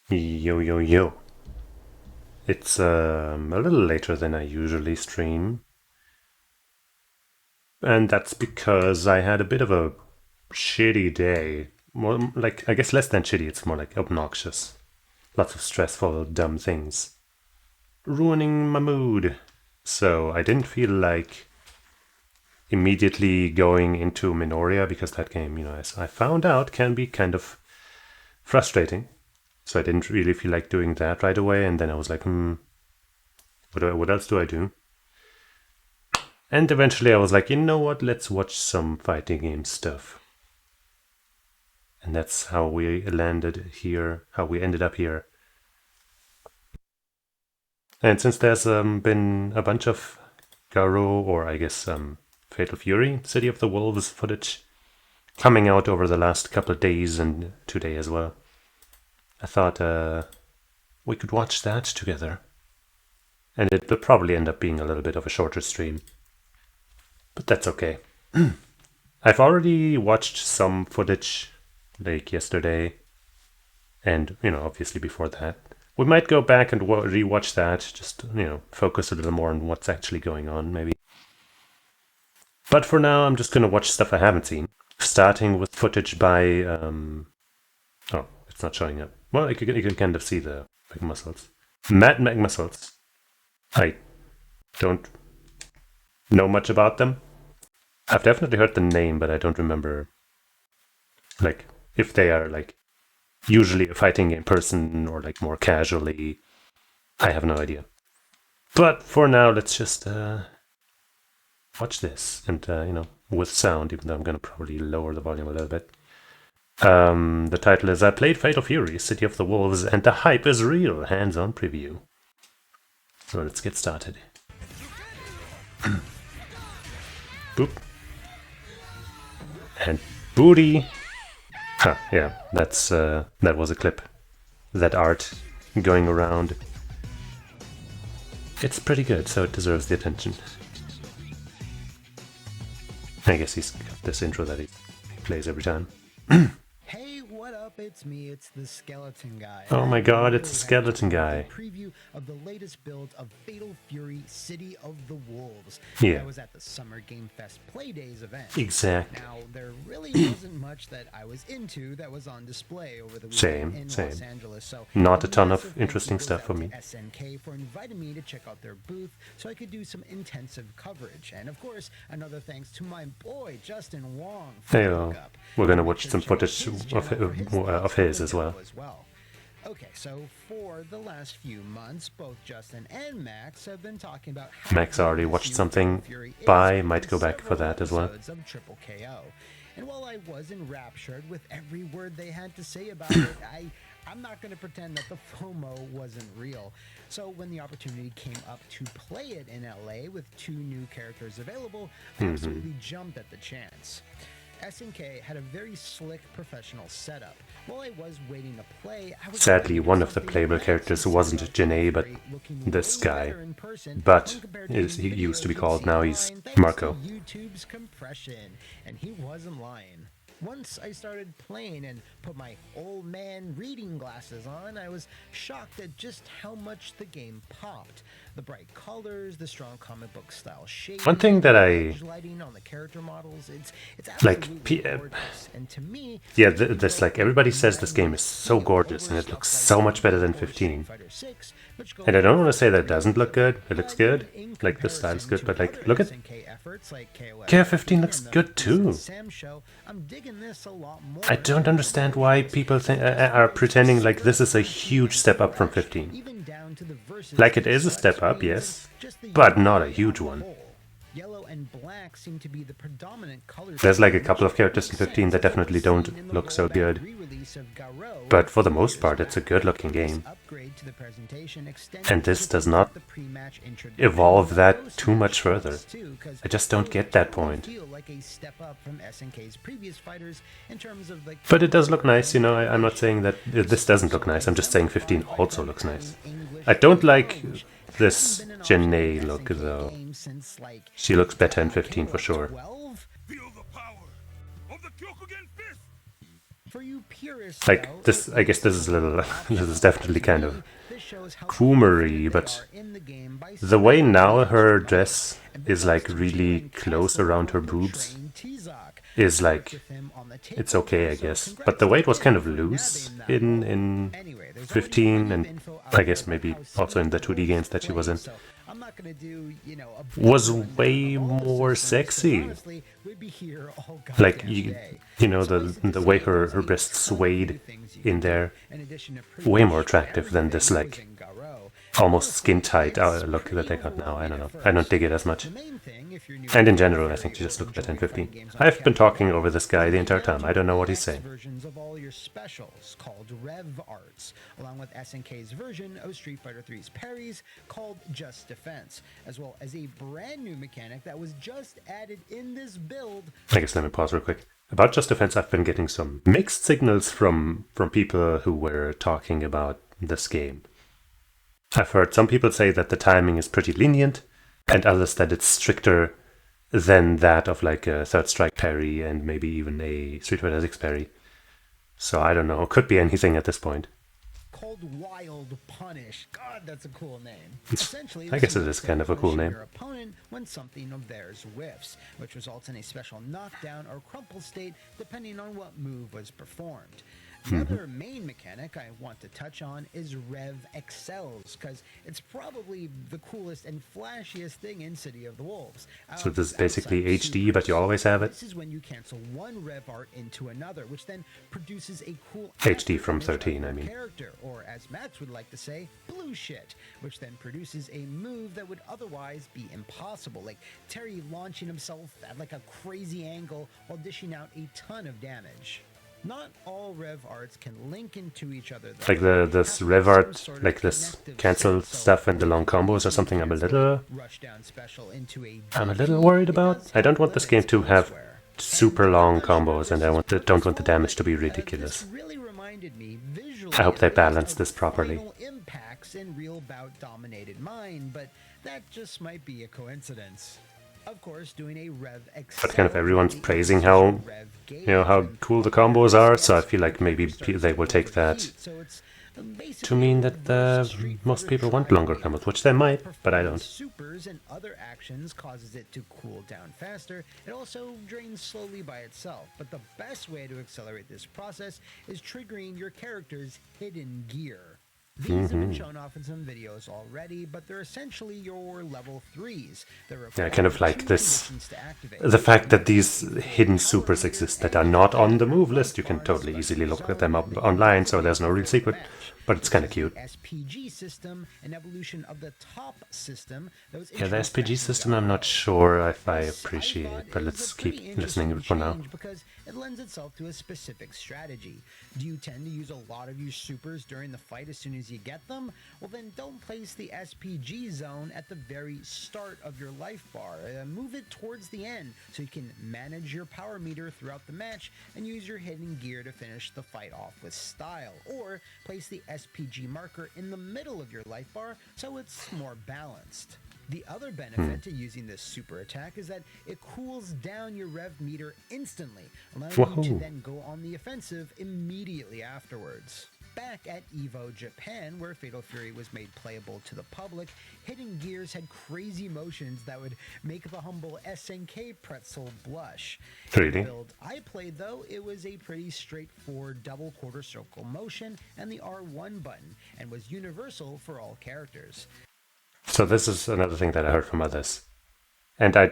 Yo, yo, yo. It's a little later than I usually stream, and that's because I had a bit of a shitty day. More like, I guess less than shitty, it's more like obnoxious. Lots of stressful, dumb things. Ruining my mood. So I didn't feel like immediately going into Minoria because that game, as I found out, can be kind of frustrating. So I didn't really feel like doing that right away, and then I was like, what else do I do? And eventually I was like, you know what, let's watch some fighting game stuff. And that's how we landed here, how we ended up here. And since there's been a bunch of Garo, or I guess Fatal Fury, City of the Wolves footage coming out over the last couple of days and today as well, I thought we could watch that together. And it will probably end up being a little bit of a shorter stream. But that's okay. I've already watched some footage like yesterday, and obviously before that. We might go back and rewatch that, just focus a little more on what's actually going on, maybe. But for now, I'm just gonna watch stuff I haven't seen, starting with footage by. Oh, it's not showing up. Well, you can kind of see the muscles. Mad muscles. I don't know much about them. I've definitely heard the name, but I don't remember, like, if they are, like, usually a fighting game person or, like, more casually. I have no idea. But for now, let's just watch this. And, with sound, even though I'm going to probably lower the volume a little bit. The title is I Played Fatal Fury, City of the Wolves, and the hype is real. Hands-on preview. So let's get started. Boop. And booty. Huh, yeah, that was a clip. That art going around. It's pretty good, so it deserves the attention. I guess he's got this intro that he plays every time. Hey, what up? It's me. It's the Skeleton Guy. Oh my god, it's a skeleton guy. Preview of the latest build of Fatal Fury: City of the Wolves. Yeah. I was at the Summer Game Fest Playdays event. Exact. Now, there really wasn't much that I was into that was on display over the weekend in Los Angeles. So not a ton of interesting stuff for me. SNK for inviting me to check out their booth so I could do some intensive coverage. And of course, another thanks to my boy Justin Wong for the hookup. We're gonna watch some footage of his as well. Okay, so for the last few months, both Justin and Max have been talking about how Max already watched something. Bye, might go back for that as well. Of Triple KO. And while I was enraptured with every word they had to say about it, I'm not going to pretend that the FOMO wasn't real. So when the opportunity came up to play it in LA with 2 new characters available, I absolutely jumped at the chance. SNK had a very slick professional setup. While I was waiting to play, I was sadly one of the playable characters wasn't Janae, but this guy. But he used to be called, now he's Marco. YouTube's compression, and he wasn't lying. Once I started playing and put my old man reading glasses on, I was shocked at just how much the game popped. The bright colors, the strong comic book style shading, one thing that lighting on the character models, it's like, gorgeous. And to me, yeah, this, like, everybody says this game is so gorgeous and it looks so much better than 15. And I don't want to say that it doesn't look good. It looks good. Like, the style's good, but, like, look at KF15 looks good too. I don't understand why people are pretending like this is a huge step up from 15. Like, it is a step up, yes, but not a huge one. Yellow and black seem to be the predominant colors. There's like a couple of characters in 15 that definitely don't look so good. But for the most part, it's a good looking game. And this does not evolve that too much further. I just don't get that point. But it does look nice, I'm not saying that this doesn't look nice, I'm just saying 15 also looks nice. I don't like this Janae look, though. She looks better in 15 for sure. For you purists, Like though, this, I guess this is a little, this is definitely kind of this shows how Coomery, confident they but are in the game by the way spending now the her extra money. dress And big is ups like to really Jalen close Kessel around for her boobs portraying T-Zok. is I worked like, with him on the it's takeover, okay, I so guess. congrats But the to weight was him kind of for loose nabbing that in role. in Anyway, there's already 15 plenty of and info out I there guess about maybe how also in City the of 2D Wolves games that she was in. plays, so I'm not gonna do, a Was big rundown way of all the more systems, 'cause sexy. honestly, we'd be here all Like goddamn day. you know Suffice it to the way say, there's her a breasts ton of new swayed things you in can do, there, in addition to pretty way more much attractive than this everything that was like in Garo. almost Honestly, skin tight it's look that they pretty got now. I overwhelming don't at know. I don't first. dig it as much. The main thing, if you're new And to in Fatal general, I Fury think she or just looks better in enjoy fighting 15. games on I've been casual talking over level, this guy is the that entire now time. you I don't get know what the he's X saying. versions of all your specials called Rev Arts, along with SNK's version of Street Fighter 3's parries called Just Defense, as well as a brand new mechanic that was just added in this build. I guess let me pause real quick. About Just Defense, I've been getting some mixed signals from people who were talking about this game. I've heard some people say that the timing is pretty lenient, and others that it's stricter than that of like a Third Strike parry and maybe even a Street Fighter 6 parry. So I don't know. Could be anything at this point. Called Wild Punish. God, that's a cool name. I guess it is kind of a cool name. Your opponent when something of theirs whiffs, which results in a special knockdown or crumple state depending on what move was performed. The other main mechanic I want to touch on is Rev Excels, because it's probably the coolest and flashiest thing in City of the Wolves. So this is basically Outside HD, but you always have it? This is when you cancel one Rev art into another, which then produces a cool HD from after image 13, of I your mean. character, or as Max would like to say, blue shit, which then produces a move that would otherwise be impossible, like Terry launching himself at like a crazy angle while dishing out a ton of damage. Not all Rev arts can link into each other, though. Like this Rev art, like this cancel stuff and the long combos or something I'm a little worried about. I don't want this game to have super long combos, and don't want the damage to be ridiculous. I hope they balance this properly. Impacts in real bout dominated mind, but that just might be a coincidence. Of course, doing a Rev Excel, But kind of everyone's praising how how cool the combos are, so I feel like maybe they will take that to mean that most people want longer combos, which they might, but I don't. Supers and other actions causes it to cool down faster. It also drains slowly by itself, but the best way to accelerate this process is triggering your character's hidden gear. These have been shown off in some videos already, but they're essentially your level 3s. Yeah, kind of like this. The fact that these hidden supers exist that are not on the move list, you can totally easily look at them up online, so there's no real secret. But it's kind of cute. SPG system, an evolution of the top system. Yeah, the SPG system I'm not sure if I appreciate, but let's keep listening for now. Because it lends itself to a specific strategy. Do you tend to use a lot of your supers during the fight as soon as you get them? Well, then don't place the SPG zone at the very start of your life bar. Move it towards the end so you can manage your power meter throughout the match and use your hidden gear to finish the fight off with style. Or place the SPG marker in the middle of your life bar so it's more balanced. The other benefit to using this super attack is that it cools down your rev meter instantly, allowing you to then go on the offensive immediately afterwards. Back at EVO Japan, where Fatal Fury was made playable to the public, Hidden Gears had crazy motions that would make the humble SNK pretzel blush. Really? In the build I played, though, it was a pretty straightforward double quarter circle motion and the R1 button, and was universal for all characters. So this is another thing that I heard from others. And I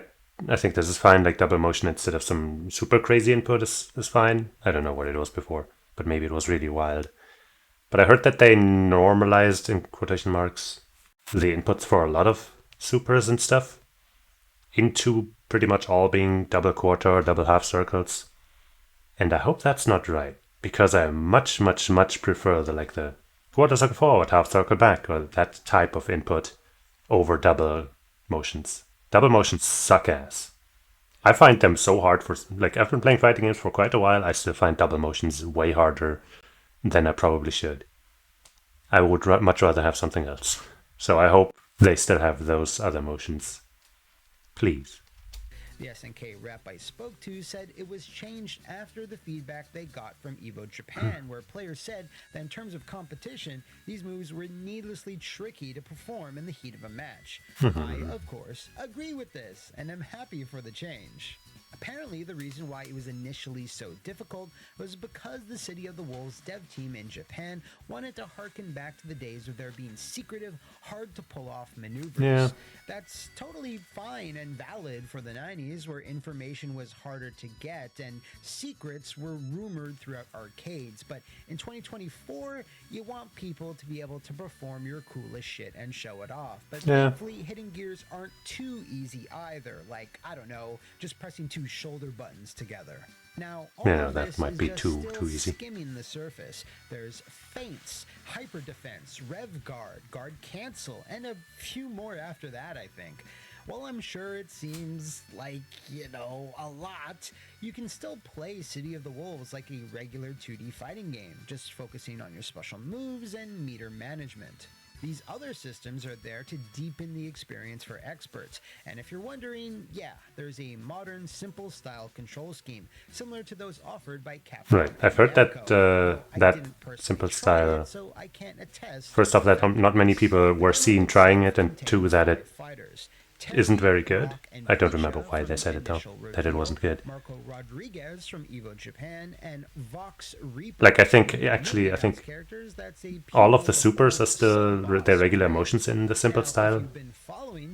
think this is fine, like double motion instead of some super crazy input is fine. I don't know what it was before, but maybe it was really wild. But I heard that they normalized, in quotation marks, the inputs for a lot of supers and stuff into pretty much all being double quarter or double half circles. And I hope that's not right, because I much, much, much prefer the quarter circle forward, half circle back, or that type of input over double motions. Double motions suck ass. I find them so hard I've been playing fighting games for quite a while, I still find double motions way harder than I probably should. I would much rather have something else. So I hope they still have those other motions. Please. The SNK rep I spoke to said it was changed after the feedback they got from Evo Japan, where players said that in terms of competition, these moves were needlessly tricky to perform in the heat of a match. I, of course, agree with this, and am happy for the change. Apparently, the reason why it was initially so difficult was because the City of the Wolves dev team in Japan wanted to harken back to the days of there being secretive, hard-to-pull-off maneuvers. Yeah. That's totally fine and valid for the 90s, where information was harder to get and secrets were rumored throughout arcades. But in 2024, you want people to be able to perform your coolest shit and show it off. But thankfully, hitting gears aren't too easy either. Like, I don't know, just pressing two shoulder buttons together. Now, all of that this might is be just too still easy. skimming the surface. There's feints, hyper defense, rev guard, guard cancel, and a few more after that, I think. While I'm sure it seems like, a lot, you can still play City of the Wolves like a regular 2D fighting game, just focusing on your special moves and meter management. These other systems are there to deepen the experience for experts. And if you're wondering, yeah, there's a modern, simple style control scheme, similar to those offered by Capcom. Right, I've heard that that simple style. So I can't attest. First off, that not many people were seen trying it, and two, that it isn't very good. I don't remember why they said it though, that it wasn't good. Marco Rodriguez from Evo Japan and Vox Reaper. Like, I think all of the supers are still their regular motions in the simple style,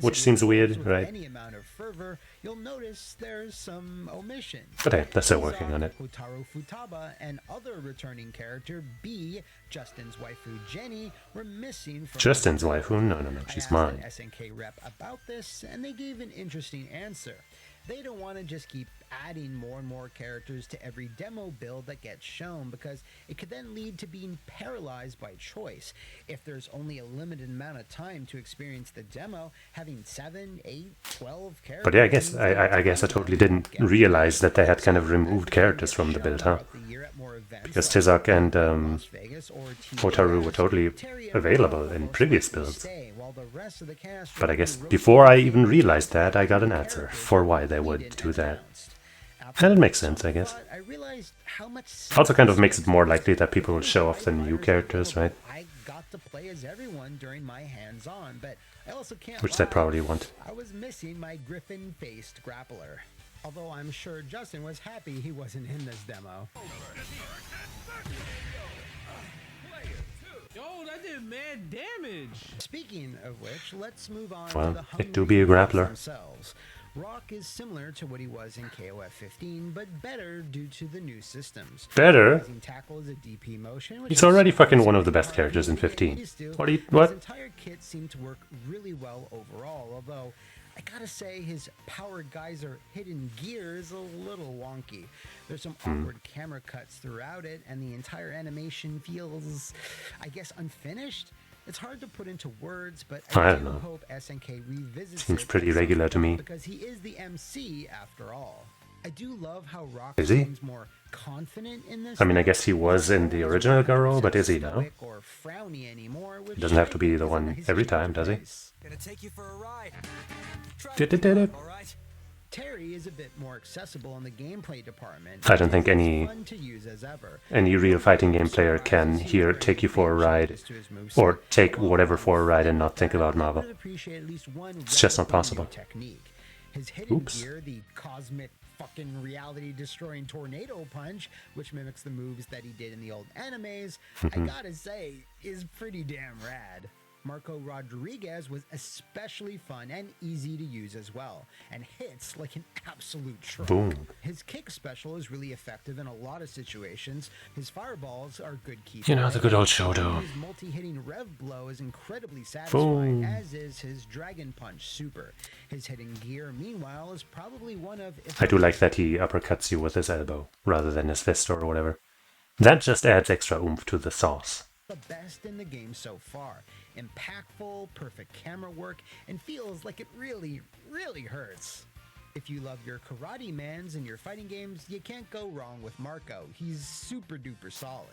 which seems weird, right? Any amount of fervor, you'll notice there's some omission. But hey, they're still working on it. Hotaru Futaba and other returning character B, Justin's waifu Jenny, were missing from Justin's waifu? No, she's mine. I asked an SNK rep about this, and they gave an interesting answer. They don't want to just keep adding more and more characters to every demo build that gets shown, because it could then lead to being paralyzed by choice. If there's only a limited amount of time to experience the demo, having 7, 8, 12 characters... But yeah, I guess I totally didn't realize that they had kind of removed characters from the build, huh? Because Tizak and Hotaru were totally available in previous builds. But I guess before I even realized that, I got an answer for why they would do that. And it makes sense, I guess. Also kind of makes it more likely that people will show off the new characters, right? I got to play as everyone during my hands-on, but I also can't Which they probably want. I was missing my griffin-faced grappler. Although I'm sure Justin was happy he wasn't in this demo. Yo, that did mad damage. Speaking of which, let's move on Well, to the it do be a grappler. themselves. Rock is similar to what he was in KOF 15, but better due to the new systems. Better? Tackle is a DP motion, which He's is already fucking one of the best characters in 15. What? His entire kit seemed to work really well overall, although I gotta say his power geyser hidden gear is a little wonky. There's some awkward camera cuts throughout it, and the entire animation feels, I guess, unfinished. It's hard to put into words, but I I don't do know. hope SNK revisits Seems it pretty at some regular to point, me. because he is the MC after all. I do love how Rock Is he? seems more confident in this. I mean, I guess he was in the original Garo, but is he now? Or frowny anymore, which He doesn't have to be I the think is a one nice every change time, of does he? pace. Gonna take you for a ride. Did-did-did-did. All right. Terry is a bit more accessible in the gameplay department. I don't think It's any- fun to use as ever. Any real fighting game player can here take you for a ride, or take whatever for a ride and not think about Marvel. It's just not possible. Technique. His hidden Oops. gear, the cosmic fucking reality destroying tornado punch, which mimics the moves that he did in the old animes, I gotta say, is pretty damn rad. Marco Rodriguez was especially fun and easy to use as well, and hits like an absolute truck. Boom. His kick special is really effective in a lot of situations. His fireballs are good keep. You know, the good old Shoto. His multi-hitting rev blow is incredibly satisfying, Boom. as is his Dragon Punch super. His hitting gear, meanwhile, is probably one of... if I do like that he uppercuts you with his elbow, rather than his fist or whatever. That just adds extra oomph to the sauce. the best in the game so far. Impactful, perfect camera work, and feels like it really, really hurts. If you love your karate mans and your fighting games, you can't go wrong with Marco. He's super duper solid.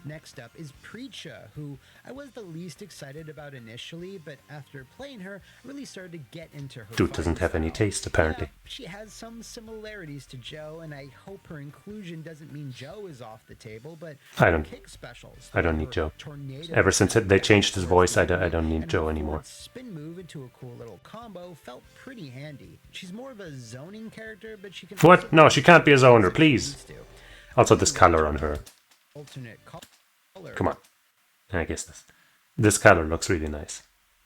Next up is Preacha, who I was the least excited about initially, but after playing her, I really started to get into her Dude doesn't have any taste, apparently. Yeah, she has some similarities to Joe, and I hope her inclusion doesn't mean Joe is off the table, but I don't- kick specials. I don't need her Joe. tornado Ever since they changed his voice, I and don't need her Joe forward anymore. Spin move into a cool little combo felt pretty handy. She's more of a zoning character, but she can. What? also No, she can't be a zoner, if she please. needs to. Also, this color on her. Alternate color. Come on. I guess this color looks really nice.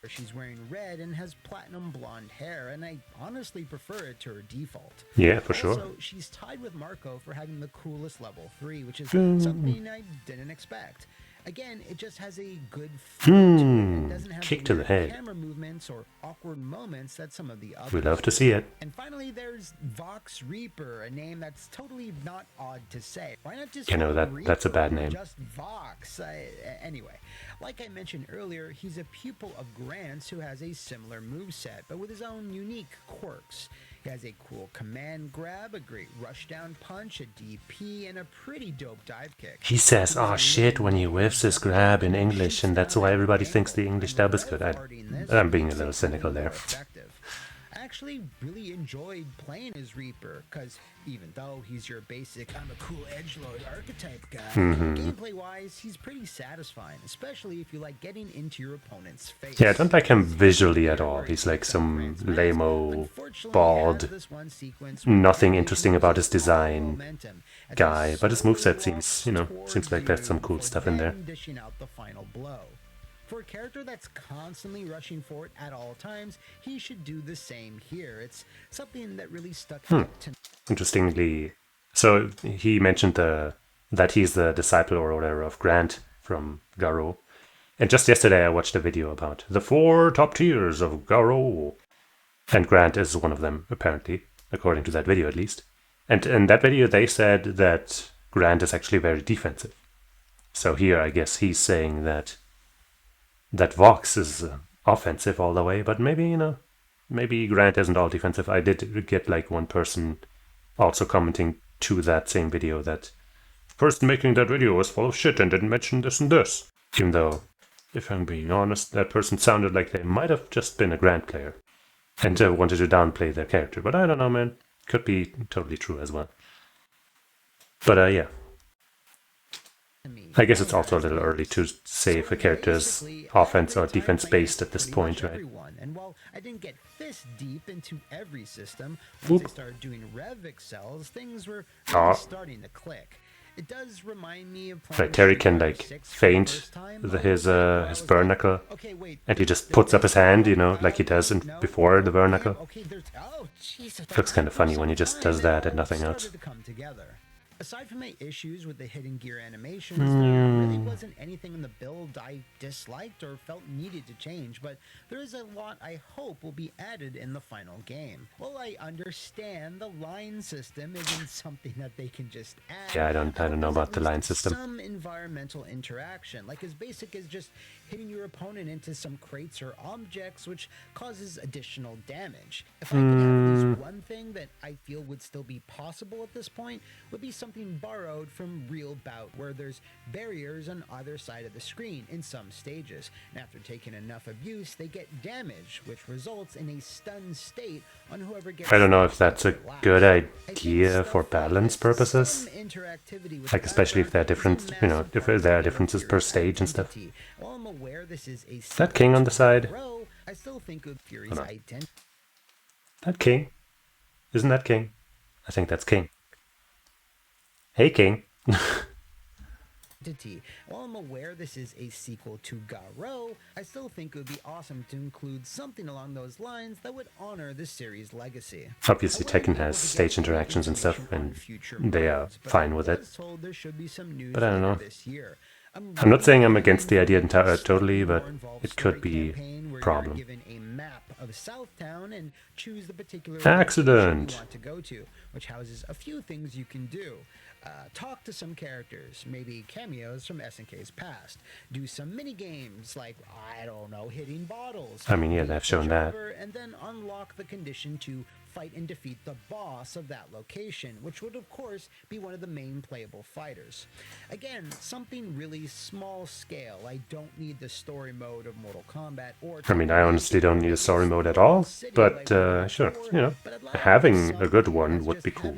She's wearing red and has platinum blonde hair, and I honestly prefer it to her default. Yeah, for sure. Also, she's tied with Marco for having the coolest level 3, which is something I didn't expect. Again, it just has a good feel to it and doesn't have Kick to the weird head. camera movements or awkward moments that some of the others We love to do. see it. And finally, there's Vox Reaper, a name that's totally not odd to say. Why not just You know, call that's a Reaper bad or name. Just Vox. Anyway, like I mentioned earlier, he's a pupil of Grant's who has a similar moveset, but with his own unique quirks. He has a cool command grab, a great rushdown punch, a DP, and a pretty dope dive kick. He says, "Oh shit," when he whiffs his grab in English, and that's why everybody thinks the English dub is good. I'm being a little cynical there. I actually really enjoyed playing as Reaper, because even though he's your basic I'm a cool edgelord archetype guy, gameplay-wise, he's pretty satisfying, especially if you like getting into your opponent's face. Yeah, I don't like him visually at all. He's like some lame-o, bald, nothing interesting about his design guy, but his moveset seems like there's some cool stuff in there. Dishing out the final blow. For a character that's constantly rushing for it at all times, he should do the same here. It's something that really stuck out to me. Interestingly, so he mentioned that he's the disciple or whatever of Grant from Garo. And just yesterday I watched a video about the 4 top tiers of Garo. And Grant is one of them, apparently, according to that video at least. And in that video they said that Grant is actually very defensive. So here I guess he's saying that Vox is offensive all the way, but maybe Grant isn't all defensive. I did get like one person also commenting to that same video that the person making that video was full of shit and didn't mention this and this. Even though, if I'm being honest, that person sounded like they might have just been a Grant player and wanted to downplay their character. But I don't know, man. Could be totally true as well. But yeah. I guess it's also a little early to say if a character is offense or defense based at this point, right? And while I didn't get this deep into every system, once I started doing Rev Excels, things were really starting to click. It does remind me of playing Terry can Street like Fighter 6 for the feint first time, his burn knuckle, okay, wait, and he just puts up his hand, like he does before the burn knuckle. okay, It looks kind of funny when he just does that and nothing else. To come together. Aside from my issues with the hidden gear animations, there really wasn't anything in the build I disliked or felt needed to change, but there is a lot I hope will be added in the final game. Well, I understand the line system isn't something that they can just add. Yeah, I don't know about the line system. Some environmental interaction, like as basic as just hitting your opponent into some crates or objects, which causes additional damage. If I could have at least one thing that I feel would still be possible at this point, would be something borrowed from Real Bout, where there's barriers on either side of the screen in some stages, and after taking enough abuse, they get damage, which results in a stunned state on whoever gets. I don't know if that's a good idea for balance purposes. Like especially if there are different, if there are differences per stage and stuff. While I'm aware this is a That king on the side. I still think of Fury's identity. That king? Isn't that king? I think that's king. Hey, king. While I'm aware this is a sequel to Garo, I still think it would be awesome to include something along those lines that would honor the series' legacy. Obviously, Tekken has stage interactions and stuff, and they are fine with it. But I don't know. I'm not saying I'm against the idea totally, but it could be a problem. Given a map of Southtown and choose the particular Accident. you want to go to, which houses a few things you can do. Talk to some characters, maybe cameos from SNK's past. Do some mini games like, I don't know, hitting bottles. I mean, yeah, they've shown that. And then unlock the condition to fight and defeat the boss of that location, which would of course be one of the main playable fighters. Again, something really small scale. I don't need the story mode of Mortal Kombat or... I mean, I honestly don't need a story mode at all, but sure, you know, having a good one would be cool.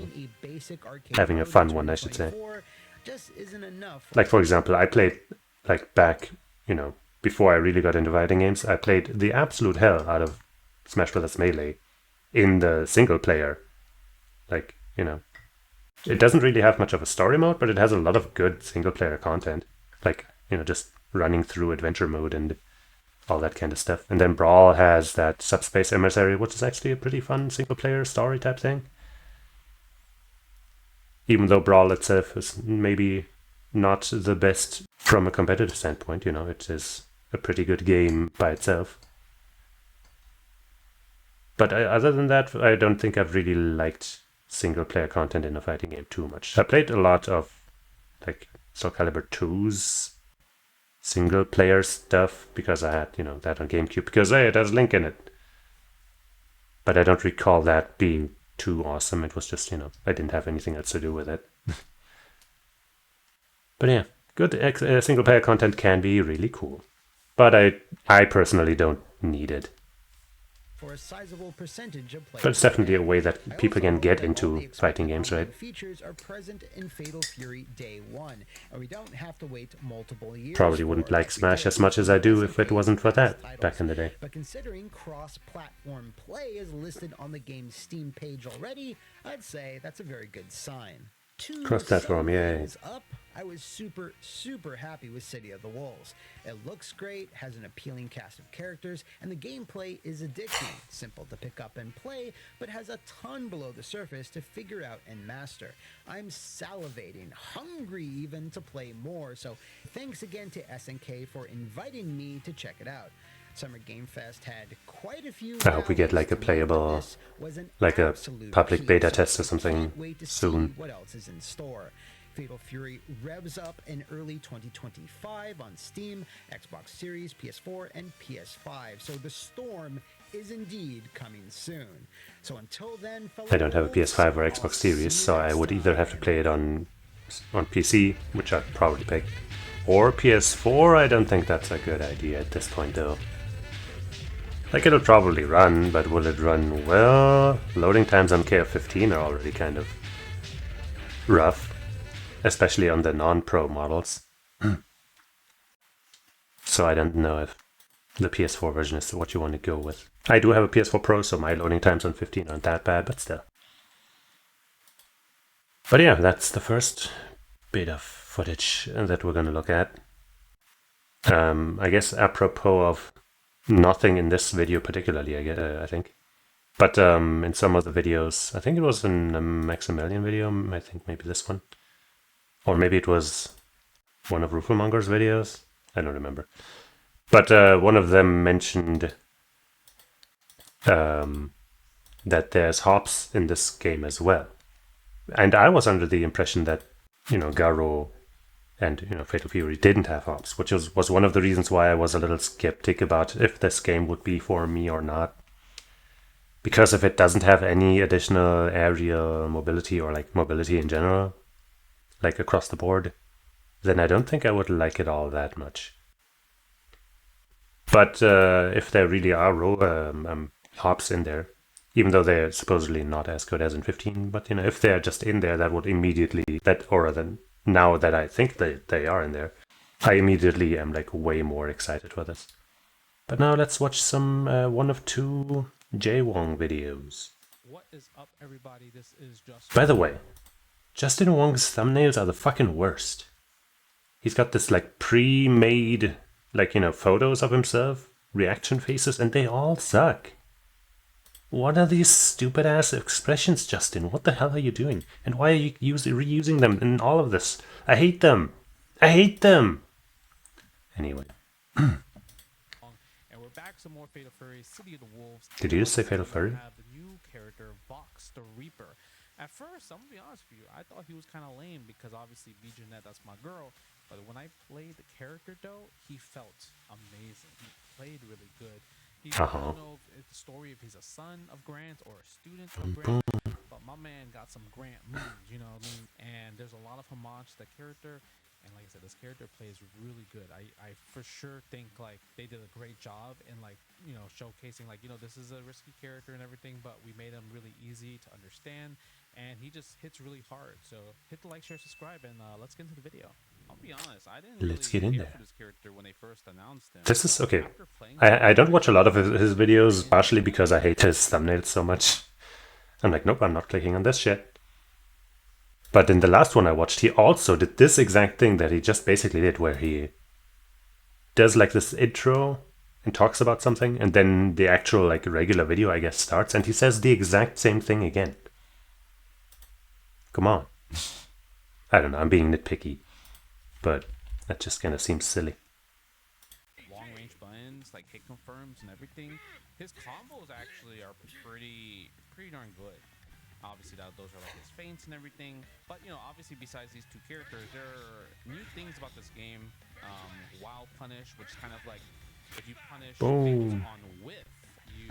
Having a fun one, I should say. Just isn't enough. Like, for example, I played, like, back, you know, before I really got into fighting games, I played the absolute hell out of Smash Bros. Melee in the single player. Like, you know, it doesn't really have much of a story mode, but it has a lot of good single player content. Like, you know, just running through adventure mode and all that kind of stuff. And then Brawl has that Subspace Emissary, which is actually a pretty fun single player story type thing. Even though Brawl itself is maybe not the best from a competitive standpoint, you know, it is a pretty good game by itself. But other than that, I don't think I've really liked single-player content in a fighting game too much. I played a lot of, like, Soul Calibur 2's single-player stuff, because I had, you know, that on GameCube, because hey, it has Link in it. But I don't recall that being too awesome. It was just, you know, I didn't have anything else to do with it. But yeah, good single-player content can be really cool. But I personally don't need it. For a sizable percentage of players. But it's definitely a way that people can get into fighting games, right? Features are present in Fatal Fury Day 1, and we don't have to wait multiple years. Probably wouldn't like Smash as much as I do if it wasn't for that back in the day. But considering cross-platform play is listed on the game's Steam page already, I'd say that's a very good sign. Cross-platform, yay. Up, I was super happy with City of the Wolves. It looks great, has an appealing cast of characters, and the gameplay is addicting. Simple to pick up and play, but has a ton below the surface to figure out and master. I'm salivating, hungry even to play more, so thanks again to SNK for inviting me to check it out. Summer Game Fest had quite a few. I hope we get like a playable, like a public beta test or something soon. What else is in store? Fatal Fury revs up in early 2025 on Steam, Xbox Series, PS4, and PS5. So the storm is indeed coming soon. So until then, I don't have a PS5 or Xbox Series, so I would either have to play it on PC, which I'd probably pick, or PS4. I don't think that's a good idea at this point, though. Like, it'll probably run, but will it run well? Loading times on KF15 are already kind of rough, especially on the non-pro models. So I don't know if the PS4 version is what you want to go with. I do have a PS4 Pro, so my loading times on 15 aren't that bad, but still. But yeah, that's the first bit of footage that we're going to look at. I guess apropos of nothing in this video particularly, I think. But in some of the videos, I think it was in a Maximilian video, I think maybe this one. Or maybe it was one of Rufelmonger's videos. I don't remember. But one of them mentioned that there's hops in this game as well. And I was under the impression that, you know, Garo and, you know, Fatal Fury didn't have hops, which was one of the reasons why I was a little skeptic about if this game would be for me or not. Because if it doesn't have any additional aerial mobility or like mobility in general, like across the board, then I don't think I would like it all that much. But if there really are hops in there, even though they're supposedly not as good as in 15, but you know, if they're just in there, that would immediately, now that I think they are in there, I immediately am like way more excited for this. But now let's watch some one of two Jae-Wong videos. What is up, everybody? This is Justin. By the way, Justin Wong's thumbnails are the fucking worst. He's got this like pre-made, like, you know, photos of himself, reaction faces, and they all suck. What are these stupid ass expressions, Justin? What the hell are you doing? And why are you reusing them in all of this? I hate them. I hate them. Anyway. And we're back to more Fatal Fury, City of the Wolves. Did you just say Fatal Fury? We have the new character, Vox the Reaper. At first, I'm gonna be honest with you, I thought he was kind of lame because obviously Jeanette, that's my girl. But when I played the character though, he felt amazing. He played really good. I Uh-huh. don't know if it's the story if he's a son of Grant or a student of Grant, but my man got some Grant moves, you know what I mean? And there's a lot of homage to the character. And like I said, this character plays really good. I for sure think like they did a great job in like, showcasing like, this is a risky character and everything, but we made him really easy to understand. And he just hits really hard. So hit the like, share, subscribe, and let's get into the video. I'll be honest, I didn't Let's really get in care there. for this character when they first announced him, This is but okay. after playing I don't watch a lot of his videos, in partially because I hate his thumbnails so much. I'm like, nope, I'm not clicking on this shit. But in the last one I watched, he also did this exact thing that he just basically did, where he does like this intro and talks about something, and then the actual like regular video, I guess, starts, and he says the exact same thing again. Come on. I don't know, I'm being nitpicky, but that just kind of seems silly. long range buttons, like hit confirms and everything, his combos actually are pretty darn good. Obviously, those are like his feints and everything. But obviously, besides these two characters, there are new things about this game. Wild punish, which is kind of like if you punish things Boom. on whiff, you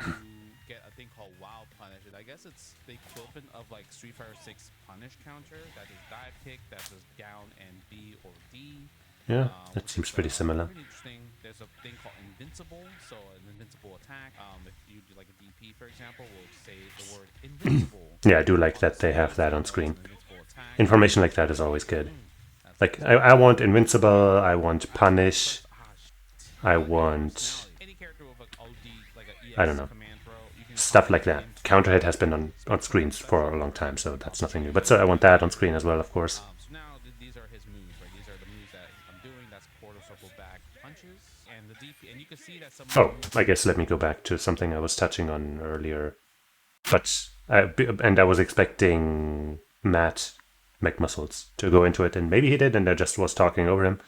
get a thing called wild punish. And I guess it's the equivalent of like Street Fighter 6 punish counter. That is dive kick, that is down and B or D. Yeah, that Which seems is pretty similar. pretty interesting. There's a thing called invincible, so an invincible attack. If you do like a DP, for example, will say the word invincible. Yeah, I do like that they have that on screen. Information like that is always good. Like, I want invincible, I want punish, I want, Any character with like OD, like a EX I don't know, command throw, you can stuff like that. Counter hit has been on screens for a long time, so that's nothing new. But so I want that on screen as well, of course. So now these are his moves, right? These are the moves that I'm doing. That's quarter circle back punches and the DP, and you can see that some. Oh, I guess let me go back to something I was touching on earlier. But I was expecting Matt McMuscles to go into it, and maybe he did, and I just was talking over him.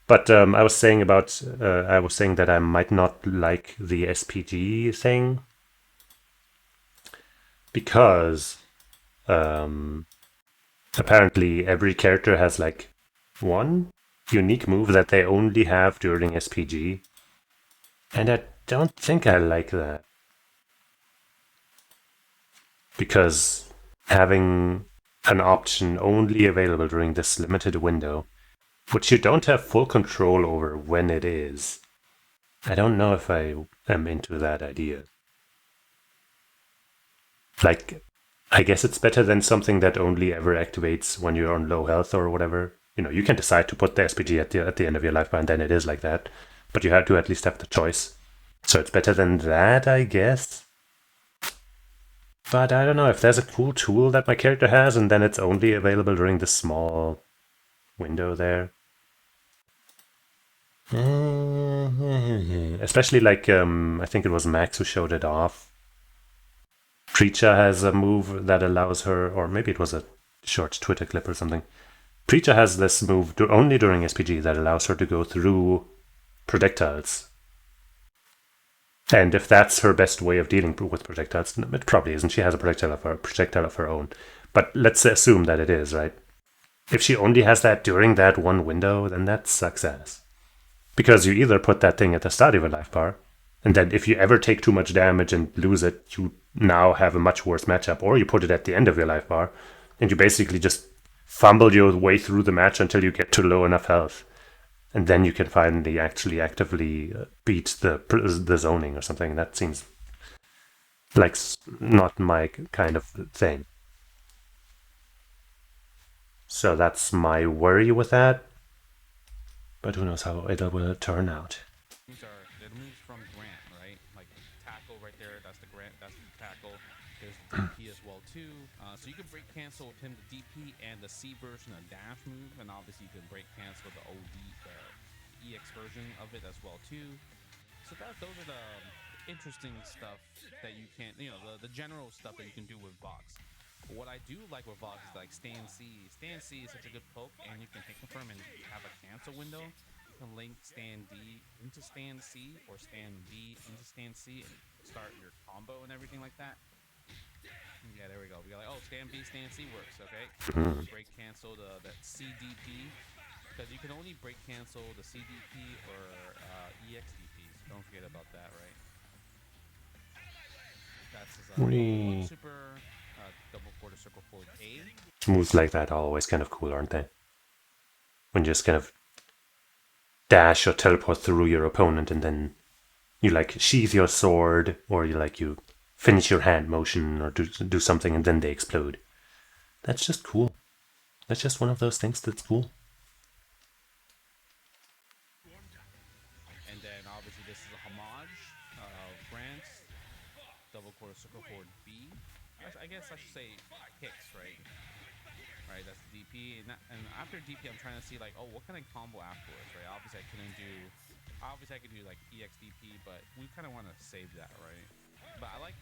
But I was saying that I might not like the SPG thing because apparently every character has like one unique move that they only have during SPG, and I don't think I like that. Because having an option only available during this limited window, which you don't have full control over when it is, I don't know if I am into that idea. Like, I guess it's better than something that only ever activates when you're on low health or whatever. You can decide to put the SPG at the end of your life bar, and then it is like that. But you have to at least have the choice. So it's better than that, I guess. But I don't know if there's a cool tool that my character has, and then it's only available during this small window there. Especially like I think it was Max who showed it off. Preacher has a move that allows her, or maybe it was a short Twitter clip or something. Preacher has this move only during SPG that allows her to go through projectiles. And if that's her best way of dealing with projectiles, it probably isn't. She has a projectile of her own. But let's assume that it is, right? If she only has that during that one window, then that sucks ass. Because you either put that thing at the start of your life bar, and then if you ever take too much damage and lose it, you now have a much worse matchup, or you put it at the end of your life bar, and you basically just fumble your way through the match until you get to low enough health. And then you can finally actually actively beat the zoning or something. That seems like not my kind of thing. So that's my worry with that. But who knows how it will turn out. These are the moves from Grant, right? Like tackle right there. That's the Grant. That's the tackle. There's the DP as well too. So you can break cancel with him the DP and the C version of dash move, and obviously you can break cancel the OD, the EX version of it as well too. So those are the interesting stuff that you can, the general stuff that you can do with Vox. What I do like with Vox is like stand C. Stand C is such a good poke, and you can hit confirm and have a cancel window. You can link stand D into stand C or stand B into stand C and start your combo and everything like that. Yeah, there we go. We got like, stand B, stand C works, okay? Break cancel that CDP, because you can only break cancel the CDP or EXDP, so don't forget about that, right? That's his level 1 Whee. super, double quarter circle forward A. Moves like that are always kind of cool, aren't they? When you just kind of dash or teleport through your opponent and then you like sheath your sword, or you finish your hand motion or do something and then they explode. That's just cool. That's just one of those things that's cool. And then obviously this is a homage. Grant, double quarter circle forward B. I guess I should say kicks, right? Right, that's the DP. And after DP, I'm trying to see like, oh, what can I combo afterwards, right? Obviously, I could do like EXDP, but we kind of want to save that, right? But I like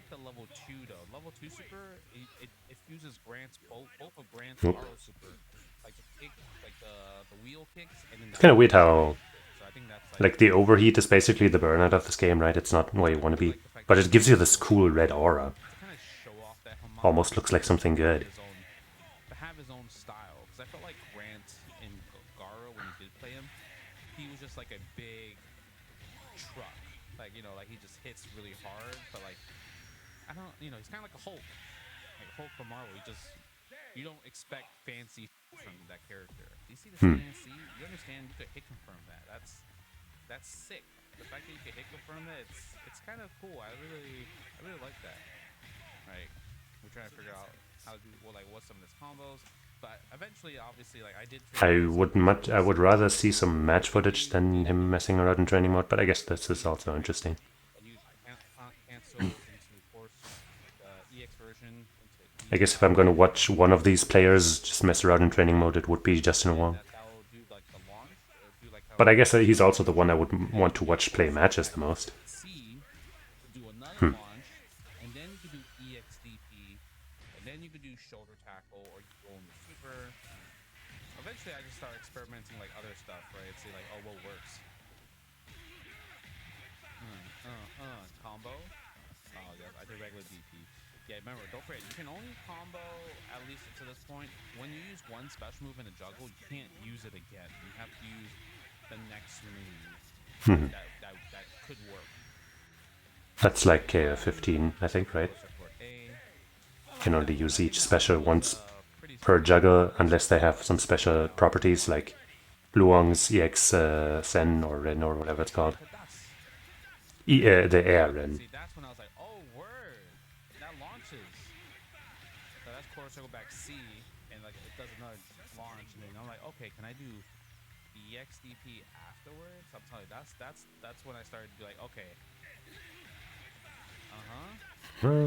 the level 2 though. Level 2 super, it fuses Grant's both of Grant's Oop. Aro super, like the kick, like the wheel kicks, and then It's kind of weird how so I think that's like the overheat is basically the burnout of this game, right? It's not where you want to be, like the fact but that it gives you this cool red aura. to kind of show off that homage. Almost looks like something good. To have his own style, because I felt like Grant in Garo when you did play him, he was just like a big truck, like like he just hits really hard, but like I don't, he's kind of like a Hulk, from Marvel. You don't expect fancy from that character. You see the fancy, you understand you could hit confirm that. That's sick. The fact that you can hit confirm that, it's kind of cool. I really like that. Right, we're trying to figure out how to do what's some of his combos. But eventually, obviously, like I did. I would rather see some match footage than him messing around in training mode, but I guess this is also interesting. Cancel into course EX version. I guess if I'm going to watch one of these players just mess around in training mode, it would be Justin Wong. That'll do like the launch. Do like But I guess he's also the one I would want to watch play matches the most. C, do another launch, and then you can do EXDP, and then you can do shoulder tackle, or you go in the super. Eventually, I just start experimenting like other stuff, right? See like, oh, what works. Combo. Oh yeah, I did regular DP. Yeah, remember, don't forget, you can only combo, at least to this point, when you use one special move in a juggle, you can't use it again. You have to use the next move that could work. That's like 15, I think, right? You can only use each special once per juggle unless they have some special properties like Luong's EX Sen or Ren or whatever it's called. The Air Ren. See, that's when I was like, oh, word, that launches. So that's quarter circle back C, and like it does another launch, and then I'm like, okay, can I do EXDP afterwards? I'm telling you, that's when I started to be like, okay. Yep,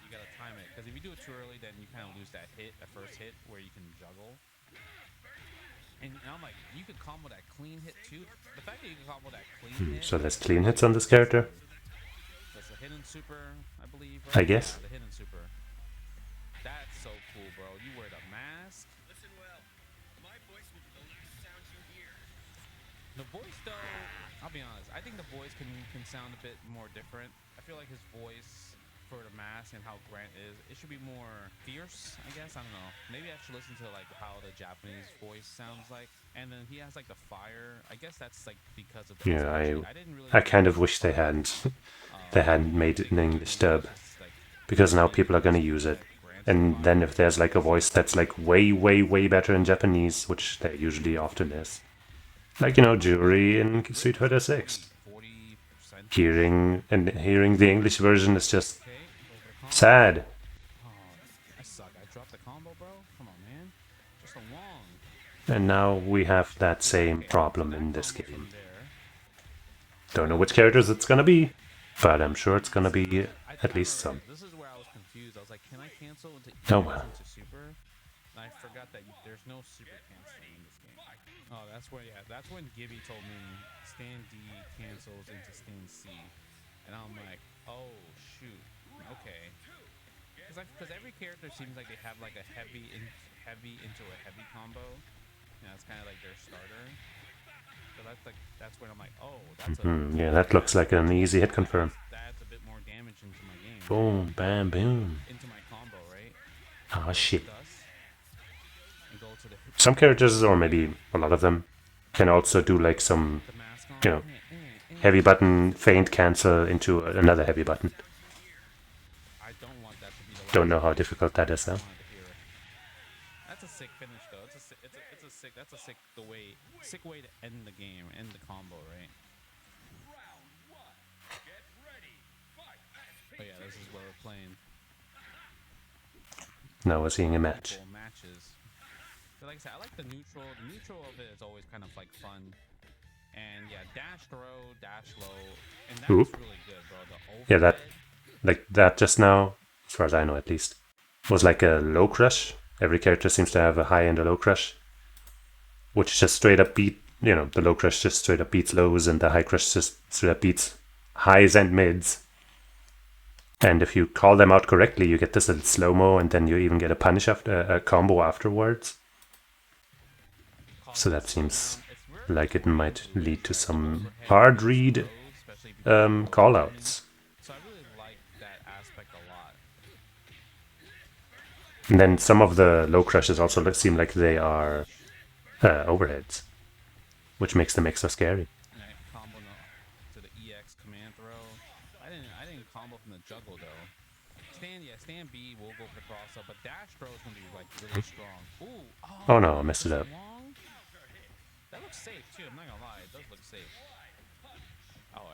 you gotta time it, because if you do it too early, then you kind of lose that first hit where you can juggle. And I'm like, you could combo that clean hit too. The fact that you can combo that clean hit. So there's clean hits on this character? That's a hidden super, I believe, right? I guess. Yeah, the hidden super. That's so cool, bro. You wear the mask. Listen well. My voice will be the least sound you hear. The voice, though, I'll be honest. I think the voice can sound a bit more different. I feel like his voice for the mask and how Grant is, it should be more fierce, I guess. I don't know. Maybe I should listen to like how the Japanese voice sounds like. And then he has like the fire. I guess that's like because of the Yeah, didn't really I kind of wish they hadn't made it in English dub, because now people are gonna use it. And then if there's like a voice that's like way, way, way better in Japanese, which there usually often is, like Jury in Street Fighter 6, 40%. hearing the English version is just sad. Oh, I suck. I dropped the combo, bro. Come on, man. Just a long. And now we have that same problem in this Combo game. from there. Don't know which characters it's gonna be, but I'm sure it's gonna be at least some. This is where I was confused. I was like, can I cancel into Oh, well. into super? And I forgot that there's no super canceling in this game. Oh, that's when Gibby told me stand D cancels into stand C. And I'm like, oh, shoot. Okay. Because every character seems like they have like a heavy into a heavy combo. And that's kind of like their starter. So that's when I'm like, oh, that's Yeah, that looks like an easy hit confirm. That's a bit more damage into my game. Boom, bam, boom. Into my combo, right? Ah, shit. Thus, and go to the Some characters, or maybe a lot of them, can also do like some, mask on. heavy button, feint, cancel into another heavy button. I don't want that to be the last Don't know how thing difficult that is, I though. wanted to hear. That's a sick finish, though. That's a sick sick way to end the game, end the combo, right? Oh yeah, this is where we're playing Now we're seeing a match. full matches. So like I said, I like the neutral. The neutral of it is always kind of like fun. And yeah, dash throw, dash low, and that's Oop. really good, bro. The overhead. Yeah, that just now, as far as I know at least, was like a low crush. Every character seems to have a high and a low crush, which just straight up beat, the low crush just straight up beats lows, and the high crush just straight up beats highs and mids. And if you call them out correctly, you get this little slow-mo, and then you even get a punish after a combo afterwards. So that seems like it might lead to some hard read callouts. So I really like that aspect a lot. And then some of the low crushes also seem like they are overheads, which makes them extra scary. Right, combo to the EX command throw. I didn't combo from the juggle though. Stand B will go for the cross up, but dash throw is gonna be like really strong. Ooh, Oh no, I messed it up. Long? That looks safe too. I'm not gonna lie, it does look safe. Oh,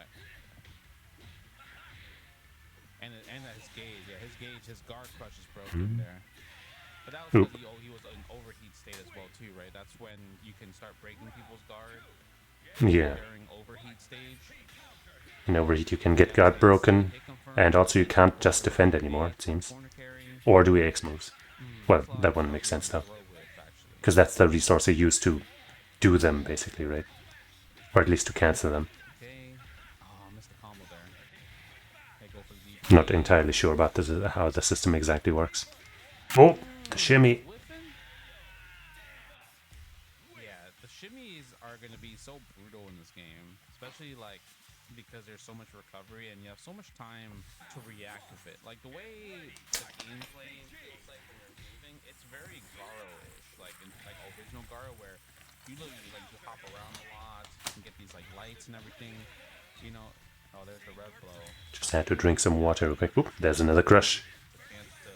and his guard crush is broken there. But that was because he was in overheat state as well too, right? That's when you can start breaking people's guard Yeah. during overheat stage. In overheat you can get guard broken, and also you can't just defend anymore, it seems. Or do EX moves. Well, that one makes sense though, because that's the resource you use to do them, basically, right? Or at least to cancel them. Okay. Oh, I missed the combo there. Okay, go for the DP. Not entirely sure about how the system exactly works. Oh, the shimmy. Yeah, the shimmies are going to be so brutal in this game, especially like because there's so much recovery and you have so much time to react with it. Like the way the gameplay feels like when you're moving, it's very Garo-ish, like original Garo, where you literally like you hop around a lot, you can get these like lights and everything. You know, oh, there's the red flow. Just had to drink some water real quick. Oop, there's another crush. The chance to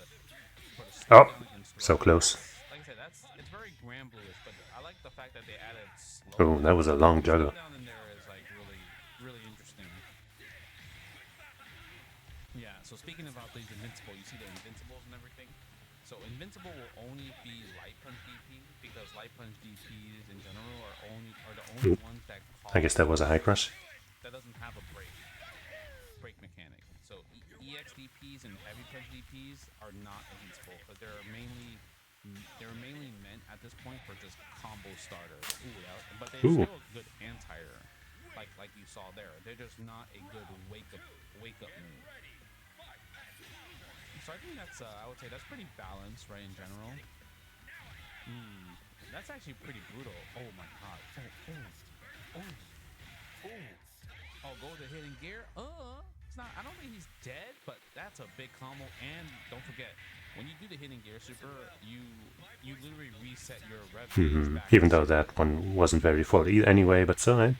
put a Oh, slowdown against so Rogue. close. Like I said, it's very Grand Bluish, but I like the fact that they added slow. Oh, that was a long juggle. Slowdown in there is like really interesting. Yeah. So speaking about these invincible, you see the invincibles and everything. So invincible will only be light punch DP because light punch DPs in general are the only ones that. I guess that was a high crush. That doesn't have a break mechanic. So EX DPs and heavy punch DPs are not invincible because they're mainly meant at this point for just combo starters. But they're still a good anti-er, like you saw there. They're just not a good wake up move. So I think that's I would say that's pretty balanced, right, in general. That's actually pretty brutal. Oh my god. Oh, go to hidden gear. It's not. I don't think he's dead, but that's a big combo. And don't forget, when you do the hidden gear super, you literally reset your rev gauge back. Even though that one wasn't very full anyway, but still, right?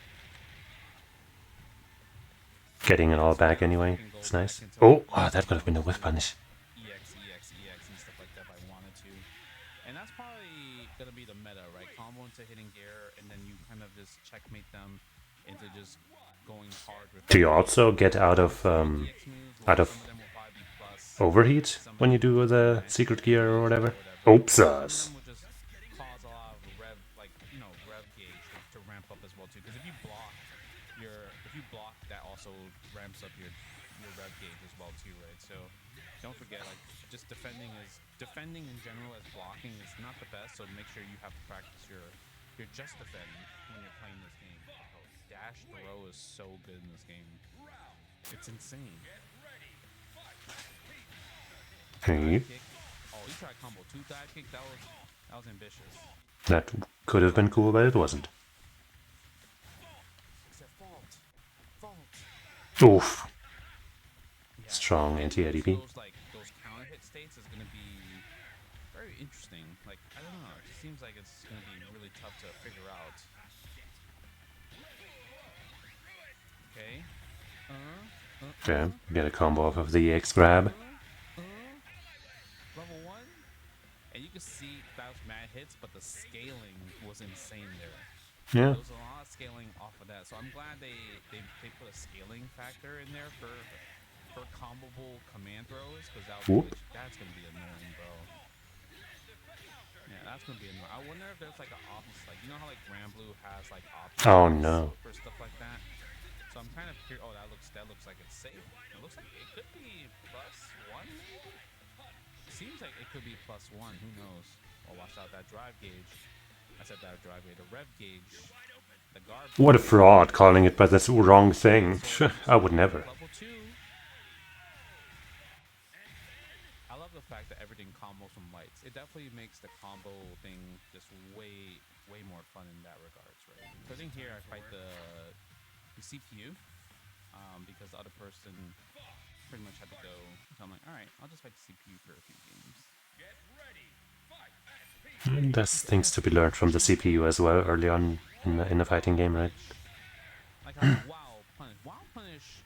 Getting it all back anyway. It's nice. Oh, that could have been a whiff punish. EX and stuff like that if I wanted to. And that's probably going to be the meta, right? Combo into hidden gear, and then you kind of just checkmate them into just going hard with. Do you also get out of overheat when you do the secret gear or whatever? Oopsas. Will just cause a lot of rev gauge to ramp up as well too. Because if you block, that also ramps up your rev gauge as well too, right? So don't forget, like just defending in general as blocking is not the best. So make sure you have to practice your just defend when you're playing this game. Oh, dash throw is so good in this game. It's insane. Hey. Oh, he tried combo 2 dive kick. That was ambitious. That could have been cool, but it wasn't. Except fault. Oof. Yeah, Strong anti-ADP. Those counter hit states is gonna be very interesting. Like I don't know. It seems like it's gonna be really tough to figure out. Okay. Yeah, get a combo off of the EX grab. Level 1, and you can see that was mad hits, but the scaling was insane there. Yeah. There was a lot of scaling off of that, so I'm glad they put a scaling factor in there for combable command throws, because Whoop. that's gonna be annoying, bro. Yeah, that's gonna be annoying. I wonder if there's like an option, like you know how like Granblue has like options Oh no. for stuff like that. So I'm kind of curious. Oh, that looks like it's safe. It looks like it could be +1, maybe. Seems like it could be +1. Who knows? Oh, watch out that drive gauge. I said that drive gauge, the rev gauge, the guard. What a fraud calling it by the wrong thing. I would never. Level 2. I love the fact that everything combos from lights. It definitely makes the combo thing just way more fun in that regards, right? So I think here I fight the CPU because the other person pretty much had to go. So I'm like, all right, I'll just fight the CPU for a few games. There's things to be learned from the CPU as well early on in a fighting game, right? Like how Wow Punish. Wow Punish.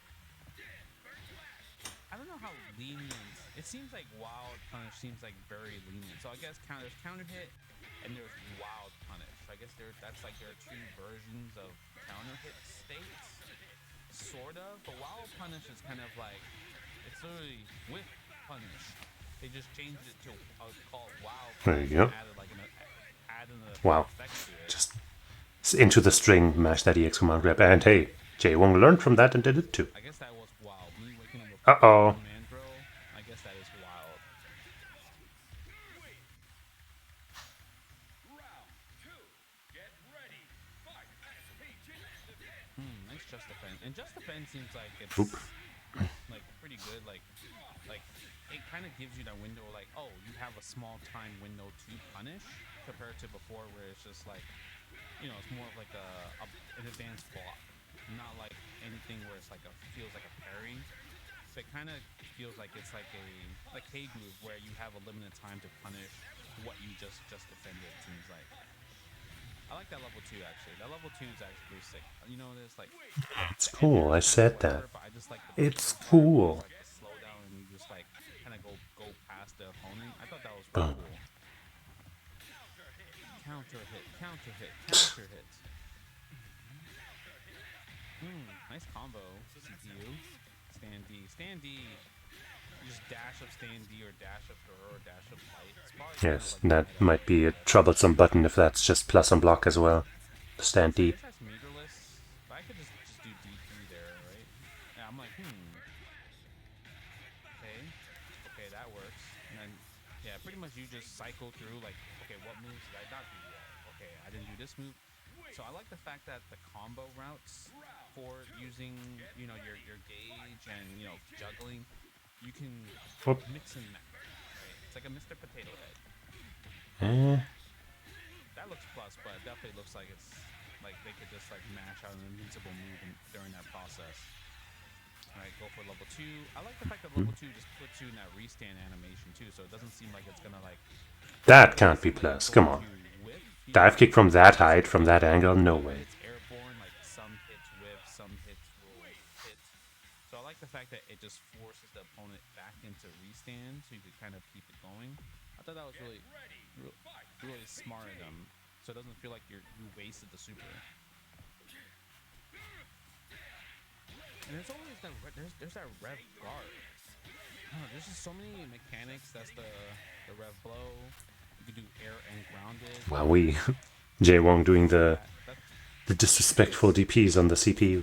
I don't know how lenient. It seems like Wild Punish seems like very lenient. So I guess there's counter hit and there's Wild Punish. I guess that's like there are two versions of counter hit states, sort of. But Wild Punish is kind of like it's literally with Punish. They just changed it to call it Wild Punish. There you go. Added an Wow. effect to it. Just into the string, mash that EX command grab. And hey, Jaewong learned from that and did it too. I guess that was wild. Me waking up with Uh-oh. command throw. I guess that is wild. Nice Just Defend. And Just Defend seems like it's Oop. like pretty good. Like it kind of gives you that window. Like, oh, you have a small time window to punish compared to before, where it's just like, you know, it's more of like an advanced block, not like anything where it's like feels like a parry. So it kind of feels like it's like a K move where you have a limited time to punish what you just defended. It seems like. I like that level 2 actually. That level 2 is actually pretty sick. You know, there's like It's cool. I said that. but I just like It's cool. Like the slow down and you just like kind of go past the opponent. I thought that was Boom. pretty cool. Counter hit. Nice combo. CPU. Stand D. You just dash up stand D or dash up throw or dash up fight. Yes, that might be a troublesome button if that's just plus on block as well. Stand I deep. guess that's meterless, but I could just do DP there, right? Yeah, I'm like, Okay, that works. And then, yeah, pretty much you just cycle through, like, okay, what moves did I not do yet? Okay, I didn't do this move. So I like the fact that the combo routes for using, you know, your gauge and, you know, juggling, you can Whoop. mix and match, right? It's like a Mr. Potato Head. That looks plus, but it definitely looks like it's like they could just like mash out an invincible move during that process. All right, go for level 2. I like the fact that level 2 just puts you in that restand animation too, so it doesn't seem like it's gonna like. That can't be plus. Come on. Dive kick from that height, from that angle, no way. It's airborne, like some hits whiff, some hits will hit. So I like the fact that it just forces the opponent back into restand, so you can kind of keep it going. I thought that was really smart of them, so it doesn't feel like you wasted the super. And there's always that there's that rev guard. There's just so many mechanics. That's the rev blow. You can do air and grounded. Wow, Jaewong doing the disrespectful DPs on the CPU.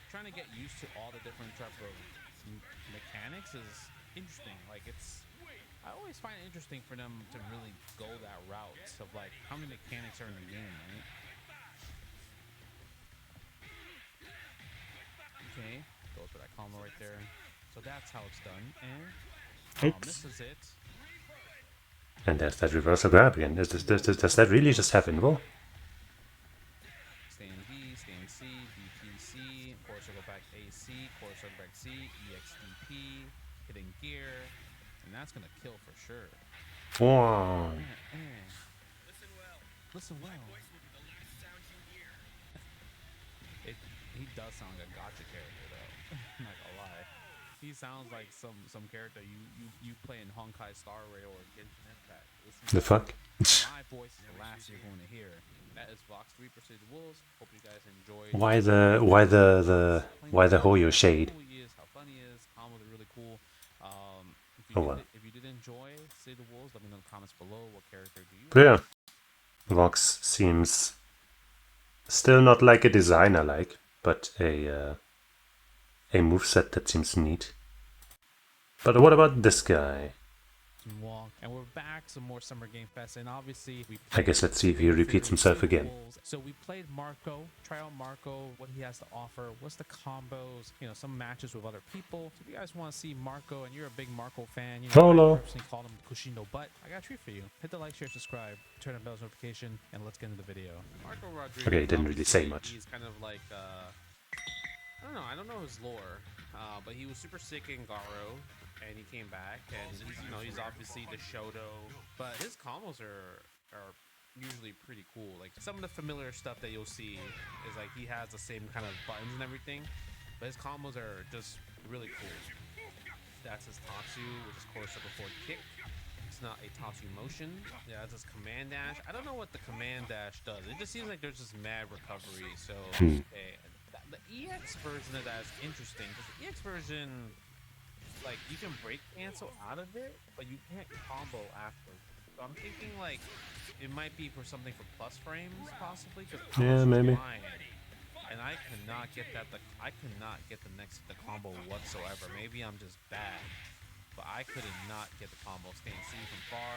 Trying to get used to all the different type of mechanics is interesting. Like I always find it interesting for them to really go that route of like how many mechanics are in the game, right? Okay, goes for that combo right there. So that's how it's done, and this is it. And there's that reversal grab again. Does that really just have invul? Stand D, stand C, DPC, core circle back AC, core circle back C, EXDP, hitting gear, and that's gonna kill for sure. Wow. Listen well. He does sound like a gotcha character though. I'm not gonna lie. He sounds like some character you play in Honkai Star Rail or Genshin Impact. Listen The to fuck? my voice is the last you're going to hear. That is Vox 3 City Wolves. Hope you guys enjoyed. Why the Hoyo shade? How cool he is, how funny he is. Combos are really cool. Oh well. If you did enjoy City of the Wolves, let me know in the comments below. What character do you? But yeah, Vox seems still not like a design I like, but a moveset that seems neat. But what about this guy? Walk. And we're back, some more Summer Game Fest, and obviously I guess let's see if he repeats himself again. So we played Marco, try out Marco, what he has to offer, what's the combos, you know, some matches with other people. So if you guys want to see Marco and you're a big Marco fan, you know, Hello. I personally called him Kushino Butt. I got a treat for you. Hit the like, share, subscribe, turn on bell's notification, and let's get into the video. Marco Rodriguez. Okay, he didn't really say much. He's kind of like, I don't know his lore, but he was super sick in Garo, and he came back, and he's, you know, he's obviously the Shoto, but his combos are usually pretty cool. Like some of the familiar stuff that you'll see is like he has the same kind of buttons and everything, but his combos are just really cool. That's his Tatsu, which is quarter circle forward kick. It's not a Tatsu motion. Yeah, that's his command dash. I don't know what the command dash does. It just seems like there's this mad recovery. So the EX version of that is interesting because the EX version, like, you can break cancel out of it, but you can't combo after. So I'm thinking like it might be for something for plus frames, possibly. Yeah, maybe. And I cannot get that. I cannot get the combo whatsoever. Maybe I'm just bad, but I could not get the combo. Can't see from far.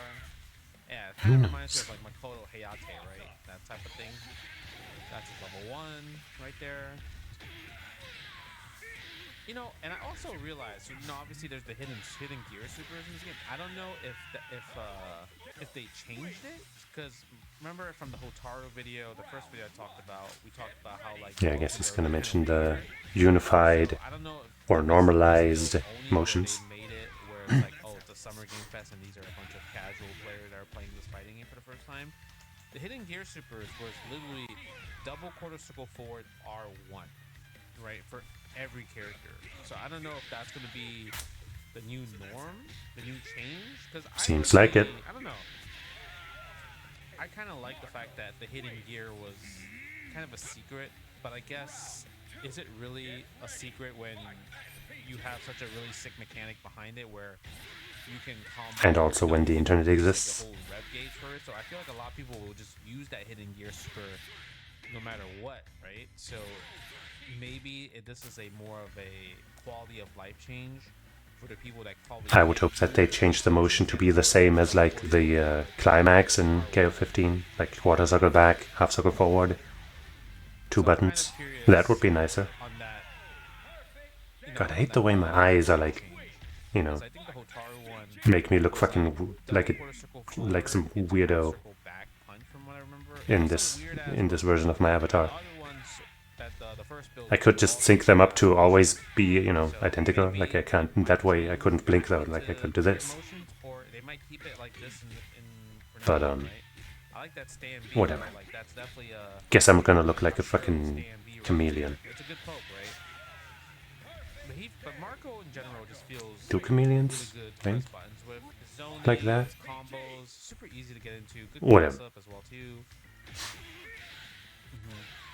Yeah, it kind of reminds me of like Makoto Hayate, right? That type of thing. That's his level 1 right there. You know, and I also realized, you know, obviously there's the hidden gear supers in this game. I don't know if they changed it, because remember from the Hotaru video, the first video I talked about, we talked about how like Yeah, I guess he's gonna mention the unified or normalized motions. They made it where it's like, oh, it's a Summer Game Fest, and these are a bunch of casual players that are playing this fighting game for the first time. The hidden gear supers was literally double quarter circle forward R1, right, for every character. So I don't know if that's going to be the new norm, the new change. Because Seems like it. I don't know. I kind of like the fact that the hidden gear was kind of a secret, but I guess, is it really a secret when you have such a really sick mechanic behind it where you can combo, And also when the internet exists. the whole rev gauge for it. So I feel like a lot of people will just use that hidden gear super no matter what, right? So maybe this is a more of a quality of life change for the people that probably. I would hope that they change the motion to be the same as like the climax in KO15, like quarter circle back, half circle forward, 2 buttons. That would be nicer. On that, God, I hate the way my eyes are like, you know, I think the Hotaru one make me look fucking like some weirdo back punch from what I remember. in this version of my avatar. Other ones that the first build I could just sync them up to always be, you know, identical. Like I can't, that way I couldn't blink though, like I could do this. or they might keep it like this for But, now, right? I like that stand B, whatever. Like that's definitely a Guess I'm gonna look like a fucking chameleon. It's a good poke, right? But Marco in general just feels Do chameleons really good to blink? press buttons with. His zoning, Like that? his combos, super easy to get into. Good Whatever. pass up as well too.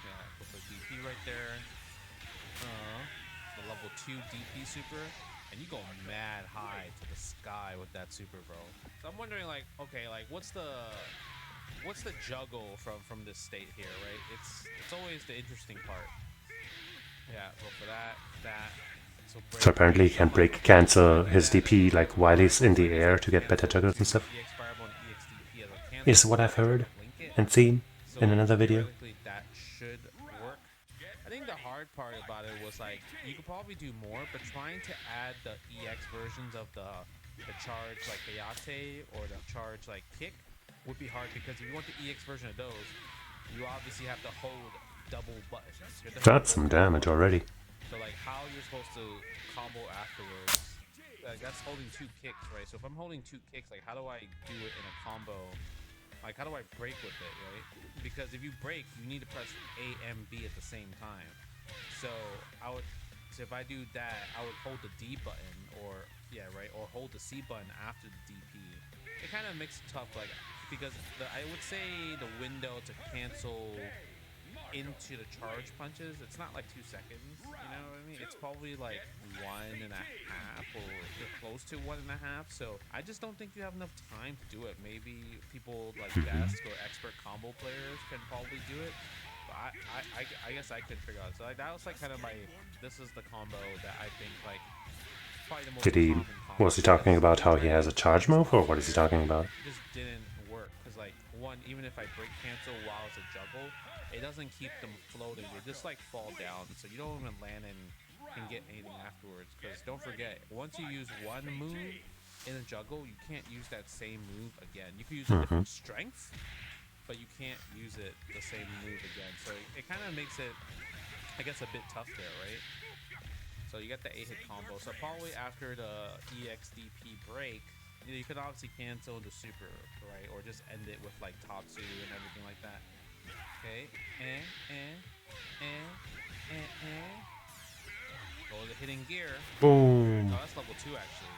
Yeah, go for DP right there. The level 2 DP super, and you go mad high to the sky with that super, bro. So I'm wondering, like, okay, like what's the juggle from this state here, right? It's always the interesting part. Yeah, go for that. So apparently he can break cancel his DP like while he's in the air to get better juggles and stuff. Is what I've heard and seen in another video. That should work. I think the hard part about it was like you could probably do more, but trying to add the EX versions of the charge like Hayate or the charge like Kick would be hard, because if you want the EX version of those, you obviously have to hold double buttons. That's some damage already. So like how you're supposed to combo afterwards, like that's holding 2 kicks, right? So if I'm holding 2 kicks, like how do I do it in a combo? Like how do I break with it, right? Because if you break, you need to press A and B at the same time. So So if I do that, I would hold the D button, or or hold the C button after the DP. It kind of makes it tough, like because I would say the window to cancel into the charge punches, it's not like 2 seconds. You know what I mean? It's probably like 1.5 or close to 1.5. So I just don't think you have enough time to do it. Maybe people like desk or expert combo players can probably do it. But I guess I could figure out. So like that was like kind of my. This is the combo that I think like probably the most Did he? common combo. Was he talking about how he has a charge move, or what is he talking about? It just didn't work because like one, even if I break cancel while it's a juggle, it doesn't keep them floating. They just like fall down, so you don't even land and can get anything afterwards. Because don't forget, once you use one move in a juggle, you can't use that same move again. You can use a different strength, but you can't use it the same move again. So it kind of makes it, I guess, a bit tough there, right? So you got the 8-hit combo. So probably after the EXDP break, you could obviously cancel the super, right? Or just end it with like Tatsu and everything like that. Okay. Go to the hidden gear. Boom. Oh, that's level 2 actually.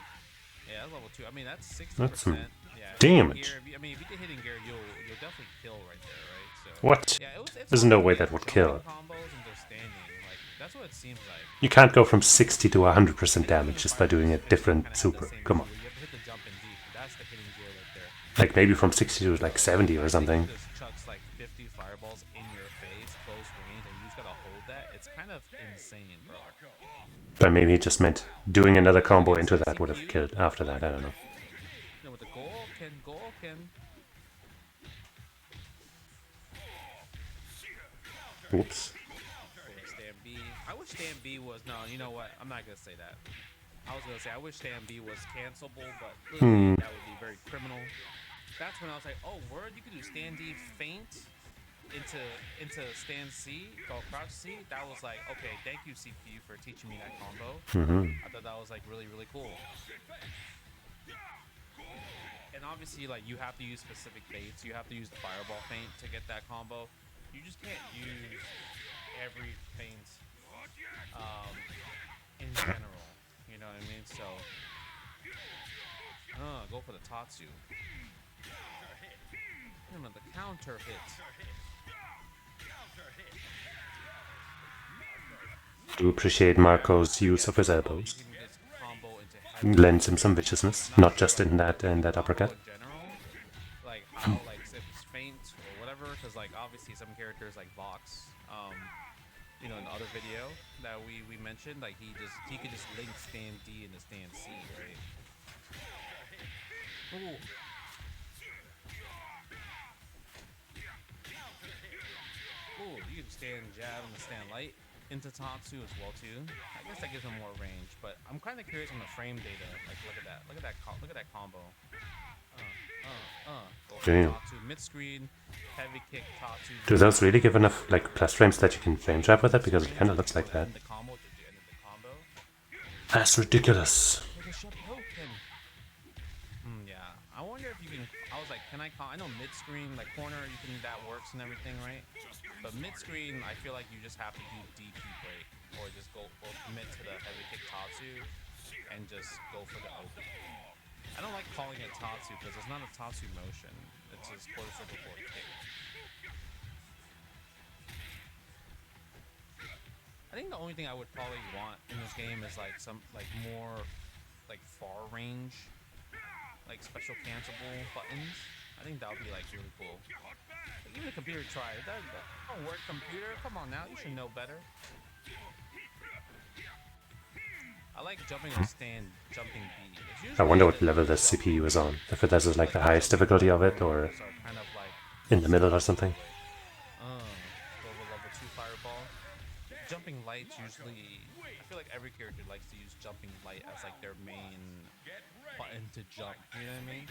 Yeah, that's level 2. I mean, that's 60%. That's some Yeah. damage. Gear, I mean, if you get hidden gear, you'll definitely kill right there, right? So. What? Yeah, it's There's no hard way to that get would kill. combos and just standing. Like that's what it seems like. You can't go from 60 to 100% damage just by doing a different super. Come on. You have to hit the jump in deep. That's the hidden gear right there. Like maybe from 60 to like 70 or something. Just chucks like 50 fireballs in your face, close range, and you just gotta hold that. It's kind of insane, bro. But maybe he just meant doing another combo into that would have killed after that. I don't know. You know, with the Golken. Oops. Stand B. I wish Stand B was no. You know what? I'm not gonna say that. I was gonna say I wish Stand B was cancelable, but literally, that would be very criminal. That's when I was like, oh, word, you could do Stand D feint into Stand C, go crouch C. That was like, okay, thank you CPU for teaching me that combo. I thought that was like really cool. And obviously, like you have to use specific baits. You have to use the fireball feint to get that combo. You just can't use every feint in general. You know what I mean? So, go for the Tatsu. The counter hit. Do appreciate Marco's use of his elbows. Lends him some viciousness, not just in that uppercut. In general, like how like if it's feint or whatever, because like obviously some characters like Vox, you know, in the other video that we mentioned, like he could just link stand D into stand C, right? Ooh. Ooh, you can stand jab and stand light into Tatsu as well too. I guess that gives him more range, but I'm kind of curious on the frame data. Like look at that combo. Damn. Tatsu mid screen, heavy kick Tatsu. Do those really give enough like plus frames that you can frame trap with it? Because it kind of looks like that. The combo to the end of the combo. That's ridiculous. Yeah, I wonder if you can. I was like, can I? I know mid screen, like corner, you can that works and everything, right? But mid screen, I feel like you just have to do DP break or just go or commit to the heavy kick Tatsu and just go for the open. I don't like calling it Tatsu because it's not a Tatsu motion. It's just quarter circle forward kick. I think the only thing I would probably want in this game is like some like more like far range, like special cancelable buttons. I think that would be like really cool. Like, even the computer tried. That don't work, computer. Come on now, you should know better. I like jumping on stand, jumping B. I wonder what level the CPU is on. If it is like the highest difficulty of it, or kind of like in the middle or something. level 2 fireball. Jumping light's usually. I feel like every character likes to use jumping light as like their main button to jump. You know what I mean?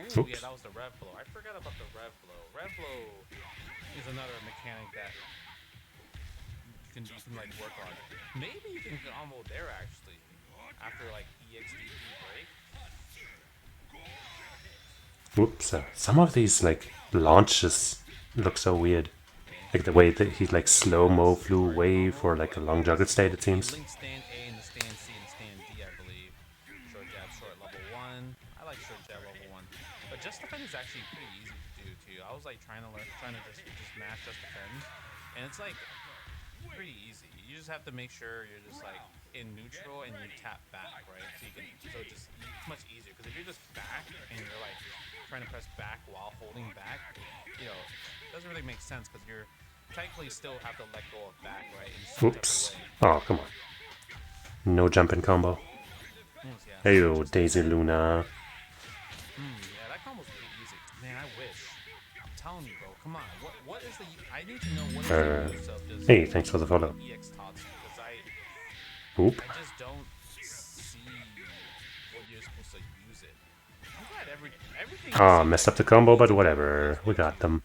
Ooh, yeah, that was the rev blow. I forgot about the rev blow. Rev blow is another mechanic that you can like work on. Maybe you can combo there actually after like EXDP break. Oops. Some of these like launches look so weird. Like the way that he like slow-mo flew away for like a long juggle state, it seems. Link stand A and the stand C and the stand D, I believe. Short jab, short level 1. I like short jab level 1. But just defend is actually pretty easy to do too. I was like trying to just mash just defend. And it's like pretty easy. You just have to make sure you're just like in neutral and you tap back, right? It's much easier. Because if you're just back and you're like trying to press back while holding back, it doesn't really make sense because you're technically still have to let go of back, right? In some type of Oops. way. Oh, come on. No jumping combo. Yeah. Hey yo, Daisy Luna. Yeah, that combo's pretty easy. Man, I wish. I'm telling you, bro. Come on. What is the? I need to know what is the use of this. Hey, thanks for the follow. EX Tatsu, because Oop. I just don't see what you're supposed to use it. I'm glad everything. Ah, messed up the combo, but whatever. We got them.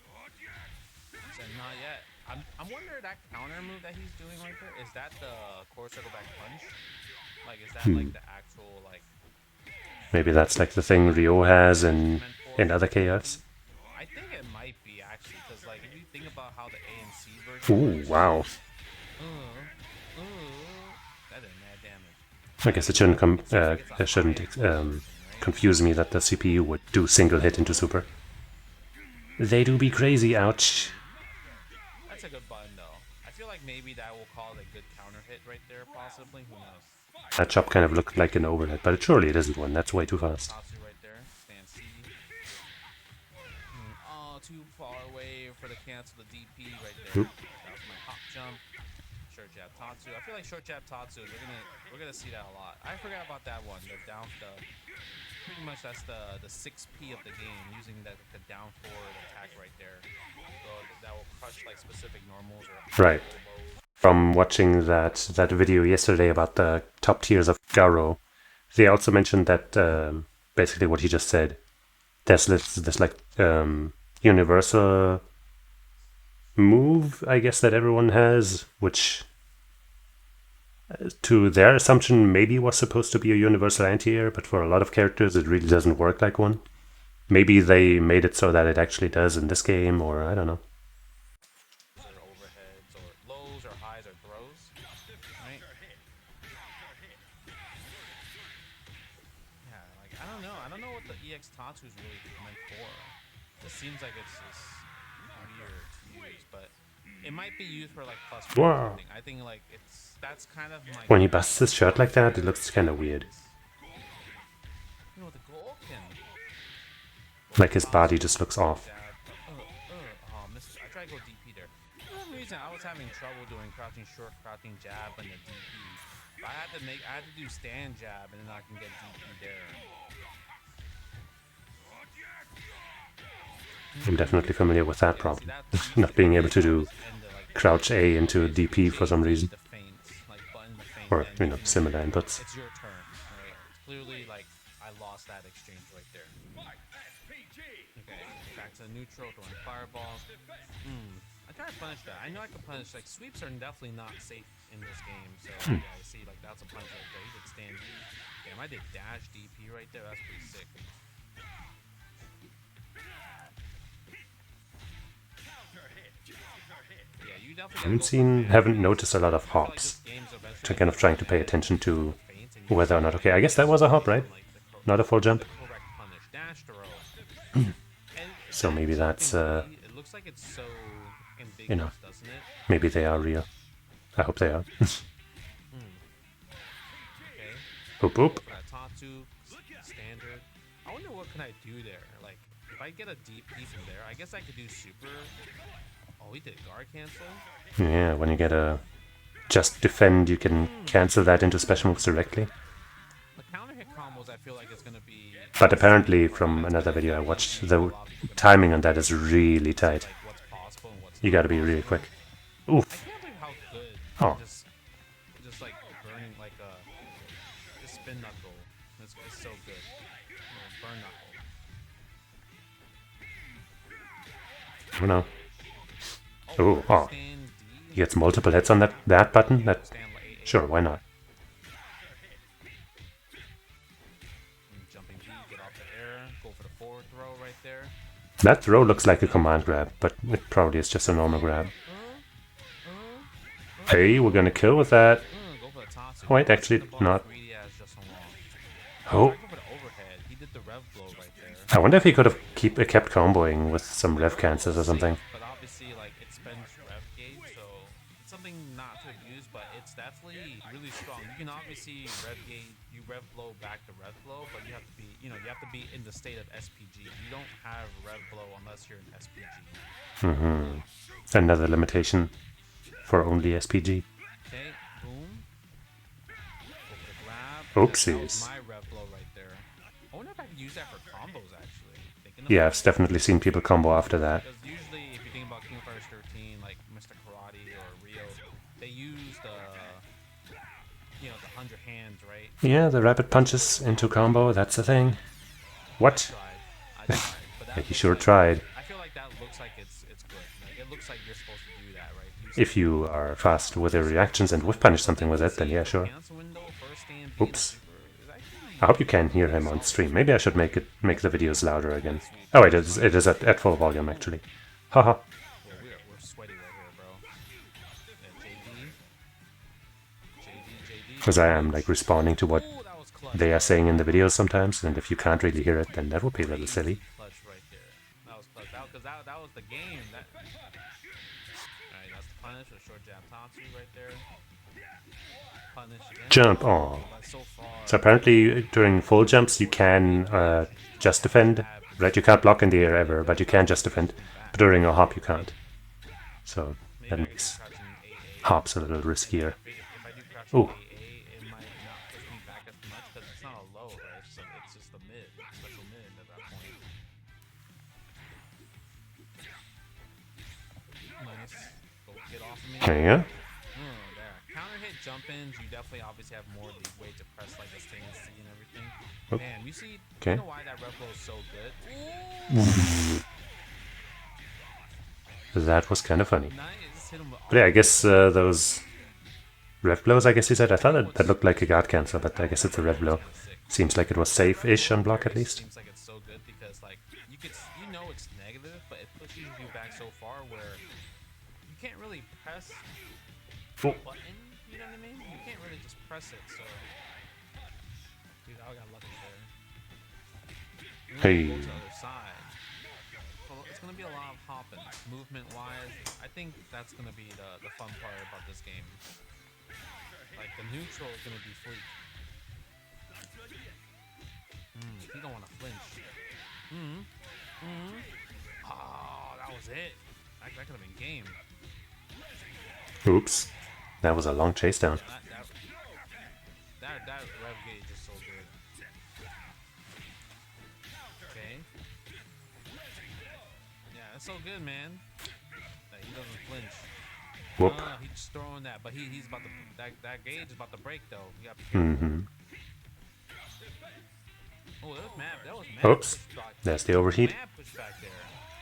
So not yet. I'm wondering that counter move that he's doing right there. Is that the core circle back punch? Like, is that like the actual like? Maybe that's like the thing Ryo has in other KFs. I think it might be actually, because like if you think about how the A and C version. Ooh, works, wow. that did mad damage. I guess it shouldn't confuse me that the CPU would do single hit into super. They do be crazy, ouch. That's a good button though. I feel like maybe that will cause a good counter hit right there, possibly. Who knows? That chop kind of looked like an overhead, but surely it isn't one. That's way too fast. Tatsu right there. Stand C. Oh, too far away for the cancel the DP right there. Oop. That was my hop jump. Short jab Tatsu. I feel like short jab Tatsu. We're gonna see that a lot. I forgot about that one. Pretty much that's the 6P of the game, using the down forward attack right there. So that will crush like specific normals or Right. From watching that video yesterday about the top tiers of Garo, they also mentioned that basically what he just said. There's this like universal move, I guess, that everyone has, which to their assumption maybe was supposed to be a universal anti-air, but for a lot of characters it really doesn't work like one. Maybe they made it so that it actually does in this game, or I don't know. overheads or lows or highs or throws, right? Yeah, like I don't know what the EX Tatsu is really meant for. It seems like it's just weird to use, but it might be used for like plus. Wow. I think like that's kind of my. When he busts his shirt like that, it looks kind of weird. You know, the goal can. Like his body just looks off. Oh, missed. I tried to go DP there. For some reason, I was having trouble doing crouching short, crouching jab, and the DP. But I had to do stand jab, and then I can get DP there. I'm definitely familiar with that problem. Not being able to do crouch A into DP for some reason. Or, similar inputs. It's your turn. Right? It's clearly like I lost that exchange right there. Okay, back to neutral, throwing fireball. I try to punish that. I know I can punish. Like sweeps are definitely not safe in this game. So yeah, I see like that's a punch right there. He did stand D. Damn, I did dash DP right there. That's pretty sick. Haven't noticed a lot of hops. So kind of trying to pay attention to whether or not. Okay, I guess that was a hop, right? Not a full jump. So maybe that's maybe they are real. I hope they are. Oop oop. Standard. I wonder what can I do there. Like if I get a DP from there, I guess I could do super. Oh, he did guard cancel. Yeah, when you get a just defend, you can cancel that into special moves directly. The counter hit combos, I feel like it's gonna be. But apparently, from another video I watched, the timing on that is really tight. You gotta be really quick. Oof. I can't believe how good. Oh. Just like burning like this spin knuckle. It's so good. Burn knuckle. I don't know. Ooh, oh. He gets multiple hits on that button? Sure, why not? Jumping B, get off the air, go for the forward throw right there. That throw looks like a command grab, but it probably is just a normal grab. Hey, we're gonna kill with that. Go for the Tatsu. Wait, actually, The ball not. greedy as just so long. Oh, Go for the overhead. He did the rev blow right there. I wonder if he could have kept comboing with some rev cancels or something. But obviously, like, it spends rev gauge, so it's something not to abuse, but it's definitely really strong. You can obviously rev gauge, you rev blow back to rev blow, but you have to be, you know, you have to be in the state of SPG. You don't have rev blow unless you're in SPG. Another limitation for only SPG. Okay, boom. Go for the grab. That was Oopsies. my rev blow right there. I wonder if I could use that for combos, actually. Thinking Yeah, about I've it. definitely seen people combo after that. Because usually, if you think about King of Fighters 13, like Mr. Karate or Rio, they use the, you know, the 100 hands, right? Yeah, the rapid punches into combo, that's the thing. What? I tried, but that Yeah, he looks sure like, tried. I feel like that looks like it's good. Like, it looks like you're supposed to do that, right? Use If you are fast with your reactions and whiff punish something with it, then yeah, sure. cancel window, first stand, being a Oops. super is actually I hope you can hear him on stream. Maybe I should make the videos louder again. Oh wait, it is at full volume actually. Haha. well, we're sweaty right here, bro. Yeah, JD. Because I am like responding to what Ooh, that was clutch. they are saying in the videos sometimes, and if you can't really hear it, then that would be a little silly. Clutch right there. That was clutch. Because that was the game. Alright, that's the punish with short jab Tatsu right there. Punish again. Jump! Oh. But so far, So apparently during full jumps you can just defend, right? You can't block in the air ever, but you can just defend. But during a hop you can't. So that maybe I could makes do crouching AA. hops a little riskier. If I do crouching Ooh. AA, it might not push me back as much because it's not a low, right? It's just a mid, special mid at that point. Nice. Go get off of me. Yeah. There. Counter hit jump ins, you definitely obviously have more leeway to press like a stand C and everything. Oh. Man, you see, Okay. you know why that rev blow is so good? That was kind of funny. Nice. Hit him with But yeah, I guess those rev blows, I guess you said. I thought that looked like a guard cancel, but I guess it's a rev blow. Seems like it was safe-ish on block at least. Seems like it's so good because like you know it's negative, but it pushes you back so far where you can't really press Oh. a button. You know what I mean? You can't really just press it. So, dude, I got lucky there. Hey. Go to the other side. Well, it's gonna be a lot of hopping, movement-wise. I think that's gonna be the fun part about this game. Like the neutral is gonna be fleek. He don't want to flinch. Oh, that was it. That could have been game. Oops. That was a long chase down. That rev gauge is so good. Okay. Yeah, that's so good, man. That he doesn't flinch. Whoop. He's just throwing that, but he's about to that gauge is about to break though. You gotta be careful. Oh, that was mad. Oops. Pushback. There's the overheat. Mad pushback there.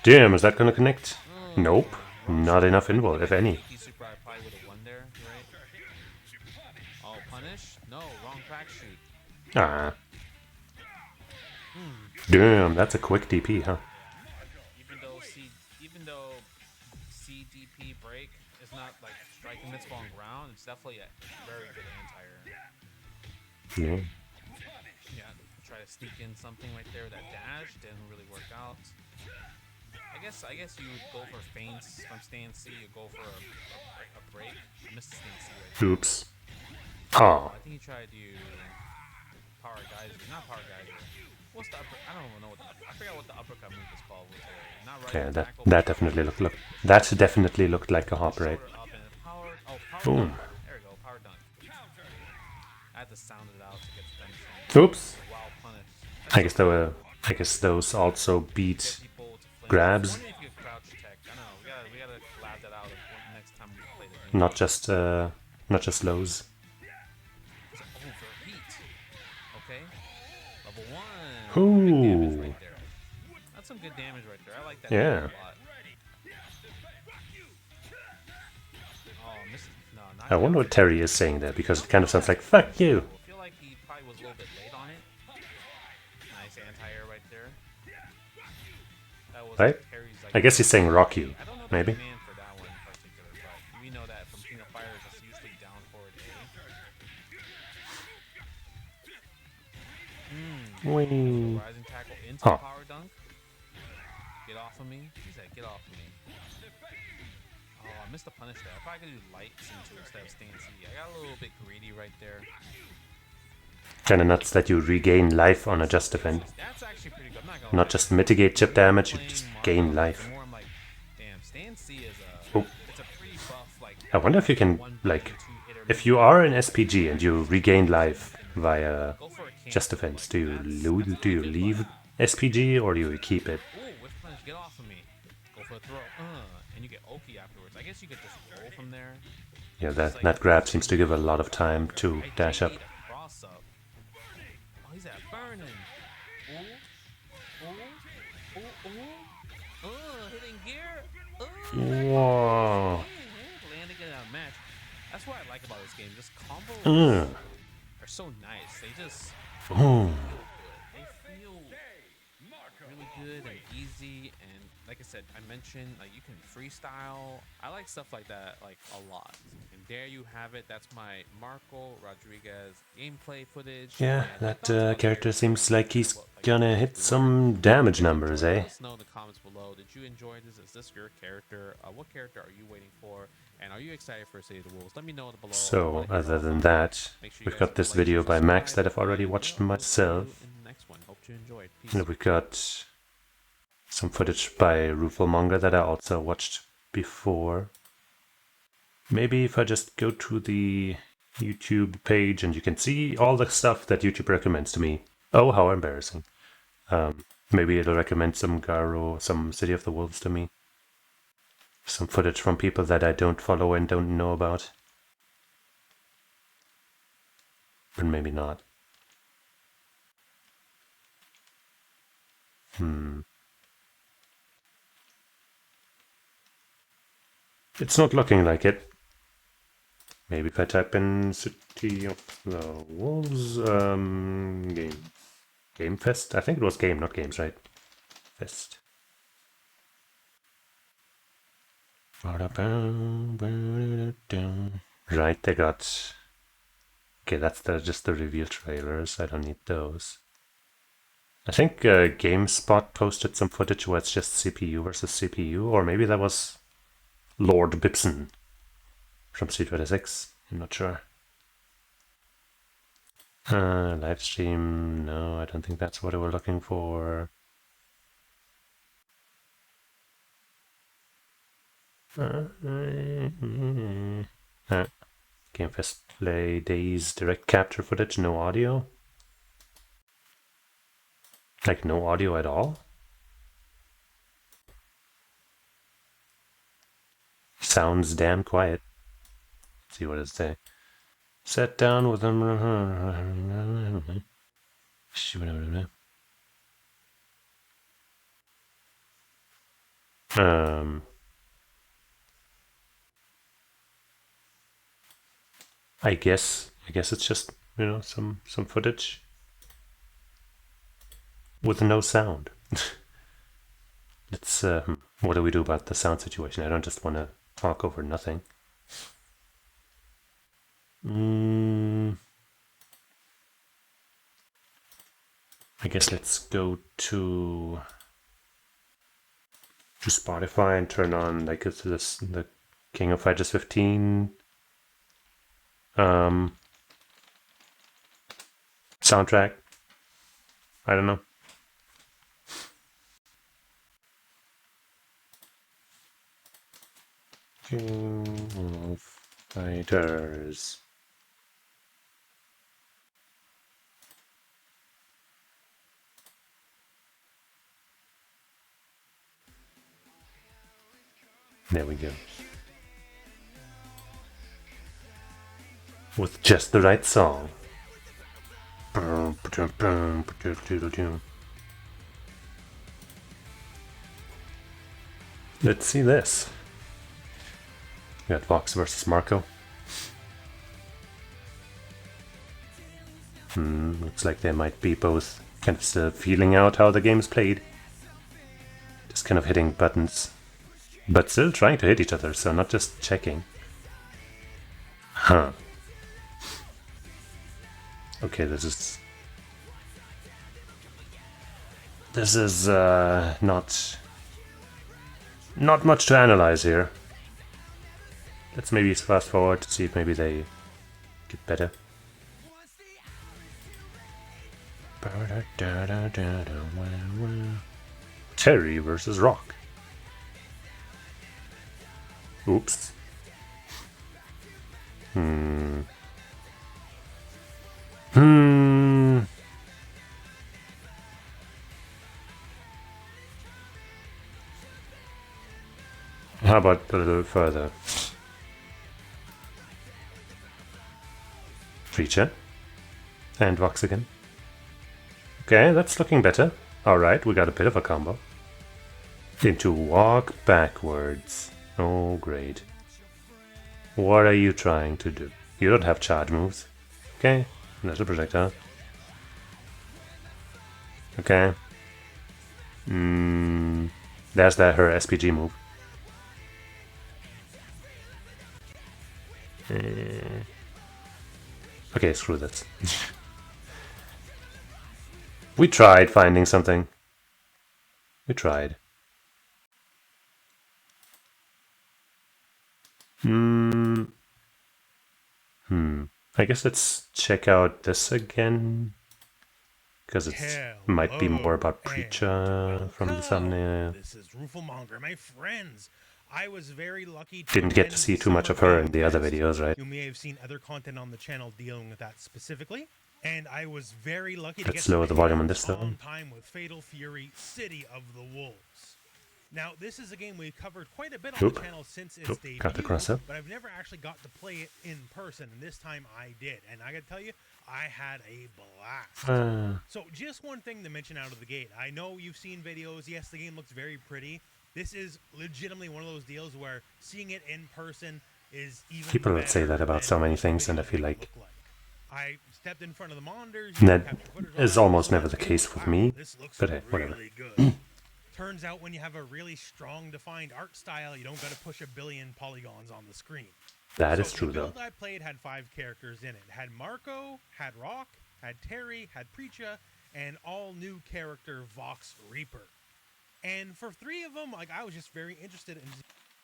Damn, is that gonna connect? Nope. Not enough invul, if any. He super I probably would have won there, right? Oh, punish? No, wrong crack shoot. Ah. Damn, that's a quick DP, huh? Even though CDP break is not like striking mitzvah on ground, it's definitely a very good anti-air. Yeah. Yeah, try to sneak in something right there. That dash didn't really work out. I guess you would go for feints from stand C. You go for a break. I missed the stand C right there. Oops. Oh. I think he tried to power geyser, not power geyser. What's the upper? I don't even know what I forgot what the uppercut move is called. Not right. Yeah, tackle, that definitely looked like a hop, right? shoulder up and power. Oh, power Boom. dunk. There we go, power dunk. I had to sound it out to get the dunk. Oops. Wow, punish. I guess those also beat People to flinch. grabs, I wonder if you could crouch tech. I don't know. We gotta lab that out next time we play the game. not just lows. It's overheat. Okay. Level 1. Ooh. Big damage right there. That's some good damage right there. I like that Yeah. a lot. Oh, missed. No, not I wonder what Terry is saying there, because it kind of sounds like "fuck you." I feel like he probably was a little bit late on it. Nice anti-air right there. That was Right? Terry's, like, I guess he's saying "rock you," I don't know the maybe. command for that one in particular, but we know that from King of Fighters, that's Whee. Rising tackle into Huh. power dunk. Get off of me. He said, get off of me. Oh, I missed the punish there. I probably could do lights into instead of stance E. I got a little bit greedy right there. Kinda nuts that you regain life on a just defend. That's actually pretty good. I'm not gonna Not lie. just mitigate chip damage, you Playing just Marco, gain the life. more I'm like, damn, stance C is a, Oh. it's a pretty buff, like, I wonder if you can, one like, button, two-hitter if you are an SPG and you regain life via go for a cancel. just defense, do you That's do you a good leave play. SPG or do you keep it? Ooh, whiff punch, get off of me. Go for a throw. And you get Oki afterwards. I guess you could just roll from there. Yeah, that grab seems to give a lot of time to dash up. Cross up. Oh, he's at burning. Ooh. Ooh. Ooh. Ooh. Hitting gear. Whoa. Landing in a match. That's what I like about this game. Just combos are so nice. They just feel good. They feel really good and easy. And like I said, I mentioned like you can freestyle. I like stuff like that like a lot. And there you have it. That's my Marco Rodriguez gameplay footage. Yeah, And my that thoughts about character characters. seems like he's What, like, gonna what hit we some learned. damage If you numbers, enjoyed, eh? let us know in the comments below. Did you enjoy this? Is this your character? What character are you waiting for? And are you excited for City of the Wolves? Let me know below. I So, wanna hear other all than about it. that, Make sure you we've guys got hit this the like video and by Max that subscribe, I've already and watched we'll see you myself. in the next one. Hope you enjoyed. Peace. And we got some footage by Rufalmonga that I also watched before. Maybe if I just go to the YouTube page and you can see all the stuff that YouTube recommends to me. Oh, how embarrassing. Maybe it'll recommend some Garo, some City of the Wolves to me. Some footage from people that I don't follow and don't know about. But maybe not. It's not looking like it. Maybe if I type in City of the Wolves, Game Fest? I think it was Game, not Games, right? Fest. Right, they got... Okay, that's just the reveal trailers. I don't need those. I think GameSpot posted some footage where it's just CPU versus CPU, or maybe that was Lord Bibson from Street Fighter 6. I'm not sure. Live stream, no, I don't think that's what we were looking for. Game Fest Play Days direct capture footage, no audio. Like no audio at all? Sounds damn quiet. Let's see what it say. Sat down with them. I guess it's just, you know, some footage with no sound. Let's what do we do about the sound situation? I don't just want to talk over nothing. I guess let's go to Spotify and turn on like the King of Fighters 15 soundtrack. I don't know. King of Fighters. There we go. With just the right song. Let's see this. We got Vox versus Marco. Looks like they might be both kind of still feeling out how the game's played. Just kind of hitting buttons. But still trying to hit each other, so not just checking. Huh. Okay, this is... This is not much to analyze here. Let's maybe fast forward to see if maybe they get better. Terry versus Rock. Oops. How about a little further? Preacher. And Vox again. Okay, that's looking better. Alright, we got a bit of a combo. Into walk backwards. Oh, great. What are you trying to do? You don't have charge moves. Okay, there's a projectile. Okay. There's her SPG move. Okay, screw that. We tried finding something. We tried. I guess let's check out this again. Because it might be more about Preacher from the thumbnail. This is Rooflemonger, my friends. I was very lucky to Didn't get to see too much of her in the other videos, right? You may have seen other content on the channel dealing with that specifically. And I was very lucky to Let's get lower the volume on this though. on time with Fatal Fury City of the Wolves. Now, this is a game we've covered quite a bit on the channel since its debut, got the cross up. but I've never actually got to play it in person, and this time I did. And I gotta tell you, I had a blast. So just one thing to mention out of the gate. I know you've seen videos. Yes, the game looks very pretty. This is legitimately one of those deals where seeing it in person is even People would say better that about than so many what things, and I videos feel make it like look I stepped in front of the monitors. that is almost never the case with me, This looks but hey, whatever. really good. Turns out when you have a really strong defined art style, you don't got to push a billion polygons on the screen. That is So true the though. build I played had 5 characters in it. It had Marco, had Rock, had Terry, had Preacher, and all new character Vox Reaper. And for 3 of them, like I was just very interested in.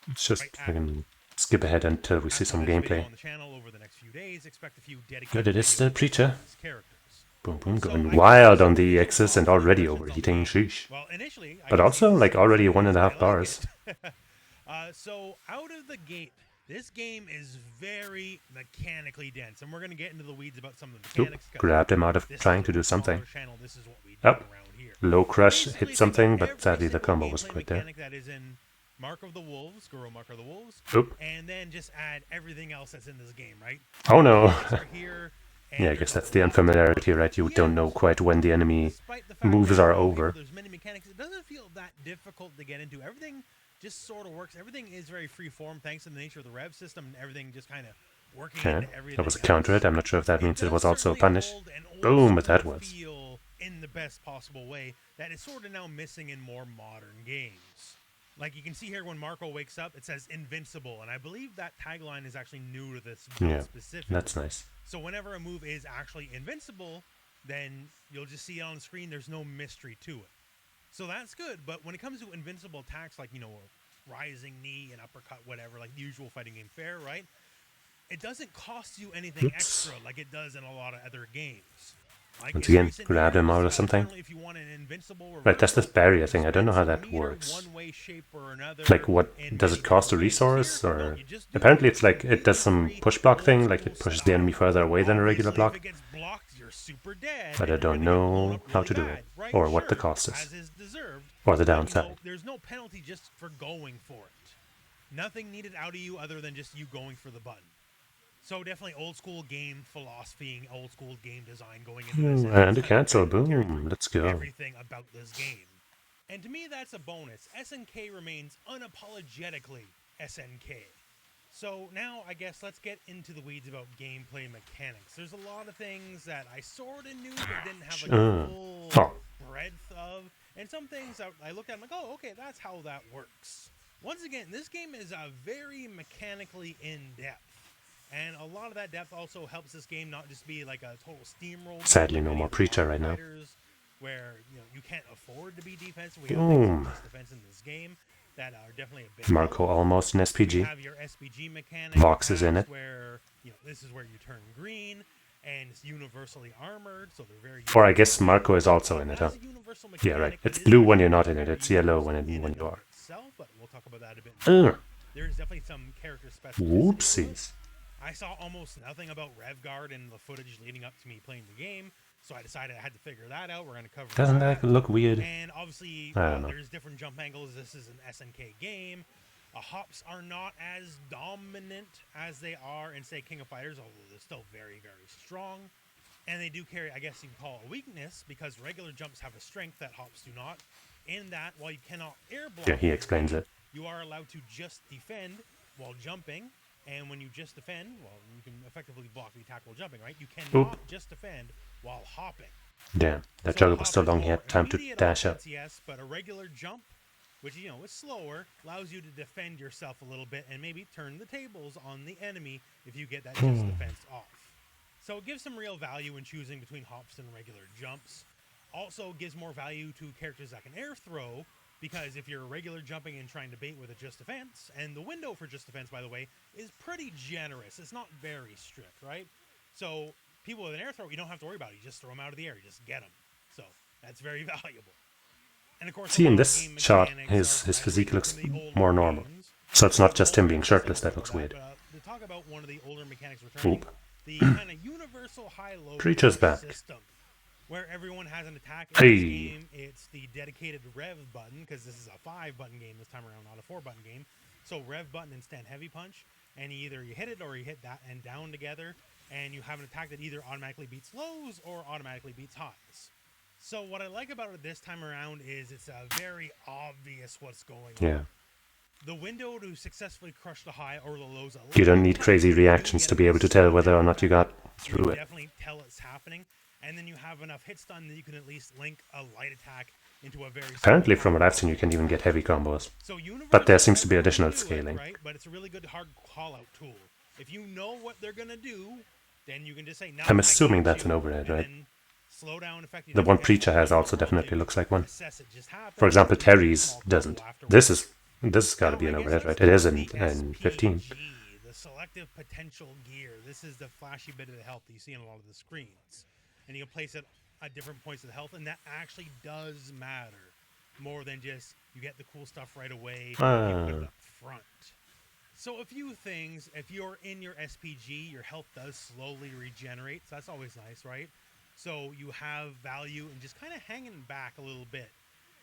Let's just fucking skip ahead until we see some gameplay. On the channel over the next few days, expect a few dedicated Good, it is videos still Preacher. on these characters. Boom, boom, So going I wild guess on the this X's and all already versions overheating. on Sheesh. Well, initially, I But can also, see like, this already is 1.5 I like bars. it. So out of the gate, this game is very mechanically dense, and we're going to get into the weeds about some of the Oop, mechanics. 'cause grabbed him out of this trying is to do a smaller something. channel, this is what we do Up. around here. Low crush Basically, hit think something, of but every sadly the single combo was gameplay quite there. mechanic that is in Mark of the Wolves, Guru Mark of the Wolves, Oop. and then just add everything else that's in this game, right? Oh no. Are here, and Yeah, I there's guess a that's the lot of unfamiliarity, right? You Yeah. don't know quite when the enemy Despite the fact moves that are here over. There's many mechanics. It doesn't feel that difficult to get into. Everything just sort of works. Everything is very free form thanks to the nature of the rev system and everything just kind of working Okay, into everything. that was a else. counter hit. I'm not sure if that means it does was also certainly punished. hold an old Boom, but that school was. feel in the best possible way that is sort of now missing in more modern games. Like you can see here when Marco wakes up, it says invincible, and I believe that tagline is actually new to this build Yeah, specifically. that's nice. So whenever a move is actually invincible, then you'll just see it on the screen. There's no mystery to it. So that's good. But when it comes to invincible attacks like, rising knee and uppercut, whatever, like the usual fighting game fare, right? It doesn't cost you anything Oops. extra like it does in a lot of other games. Like Once in again, recent grabbed him years, out of something. apparently if you want an invincible Right, that's this reversal, barrier you thing. I don't know spend how some that meter works. one way, shape, or another Like, what in does many it cost a different ways. resource? Here, no, Or you just do apparently it it's like it does some very push block old thing, like school it pushes the enemy style. further away than a regular Obviously, block. If it gets blocked, you're super dead. But I and don't you're gonna get blown know up how really to do bad, it, right? or what the Sure, cost as is, is deserved. or the But, downside. there's no penalty just for going for it. Nothing needed out of you other than just you going for the button. So definitely old school game philosophy, old school game design going into this. And a cancel, boom, let's go. Everything about this game. And to me, that's a bonus. SNK remains unapologetically SNK. So now, I guess, let's get into the weeds about gameplay mechanics. There's a lot of things that I sort of knew but didn't have like a full Oh. breadth of. And some things that I looked at, I'm like, oh, okay, that's how that works. Once again, this game is very mechanically in-depth. And a lot of that depth also helps this game not just be like a total steamroll. Sadly, no more Preacher right now. where you can't afford to be defensive. We have Boom. things like defense in this game that are definitely a big Marco help. almost an You SPG. have your SPG mechanic. Vox is in attacks it. Where this is where you turn green, and it's universally armored, so they're very. Or I guess Marco is also in it, huh? As a universal Yeah, right. mechanic, It's it is blue when actually you're not in it. very It's yellow when universal in when and you of are. itself, but we'll talk about that a bit more. Ugh. There's definitely some character specificity to it. Whoopsies. I saw almost nothing about RevGuard in the footage leading up to me playing the game, so I decided I had to figure that out. We're going to cover Doesn't that look weird? And obviously, I don't know. there's different jump angles. This is an SNK game. Hops are not as dominant as they are in, say, King of Fighters, although they're still very, very strong. And they do carry, I guess you can call it a weakness, because regular jumps have a strength that hops do not. In that, while you cannot air block, Yeah, he explains it. you are allowed to just defend while jumping. And when you just defend, well, you can effectively block the attack while jumping, right? You cannot just defend while hopping. Damn, that So juggle hop was so is long he more had time to immediate dash up. offense, yes, but a regular jump, which is slower, allows you to defend yourself a little bit and maybe turn the tables on the enemy if you get that just defense off. So it gives some real value in choosing between hops and regular jumps. Also gives more value to characters that can air throw, because if you're regular jumping and trying to bait with a just defense, and the window for just defense, by the way, is pretty generous. It's not very strict, right? So people with an air throw, you don't have to worry about it. You just throw them out of the air. You just get them. So that's very valuable. And of course, See, in this shot, his physique looks more normal. So it's not just him being shirtless that looks weird. To talk about one of the older mechanics returning, Oop. the kind of universal high-low Preacher's back. system, where everyone has an attack. In Hey. this game, it's the dedicated rev button, because this is a 5-button game this time around, not a 4-button game. So rev button and stand heavy punch, and either you hit it or you hit that and down together, and you have an attack that either automatically beats lows or automatically beats highs. So what I like about it this time around is it's very obvious what's going on. Yeah. The window to successfully crush the high or the lows. You don't need crazy reactions to be able to tell whether or not you got through You it. definitely tell it's happening, and then you have enough hit stun that you can at least link a light attack into a very. Apparently, from what I've seen, you can even get heavy combos. So But there seems to be universally, additional everyone can do scaling. it, right? But it's a really good hard call-out tool. If you know what they're gonna do, then you can just say. Now I'm I assuming got that's you," an overhead, and right? then slow down effectively. The one Preacher has also definitely looks like one. Assess it just happened, For example, and then Terry's small combo doesn't. afterwards. This has got to Now, be an I guess overhead, let's right? It is talk in the 15. SPG, the selective potential gear. This is the flashy bit of the health that you see on a lot of the screens. And you can place it at different points of the health, and that actually does matter. More than just you get the cool stuff right away, you put it up front. So a few things. If you're in your SPG, your health does slowly regenerate, so that's always nice, right? So you have value in just kind of hanging back a little bit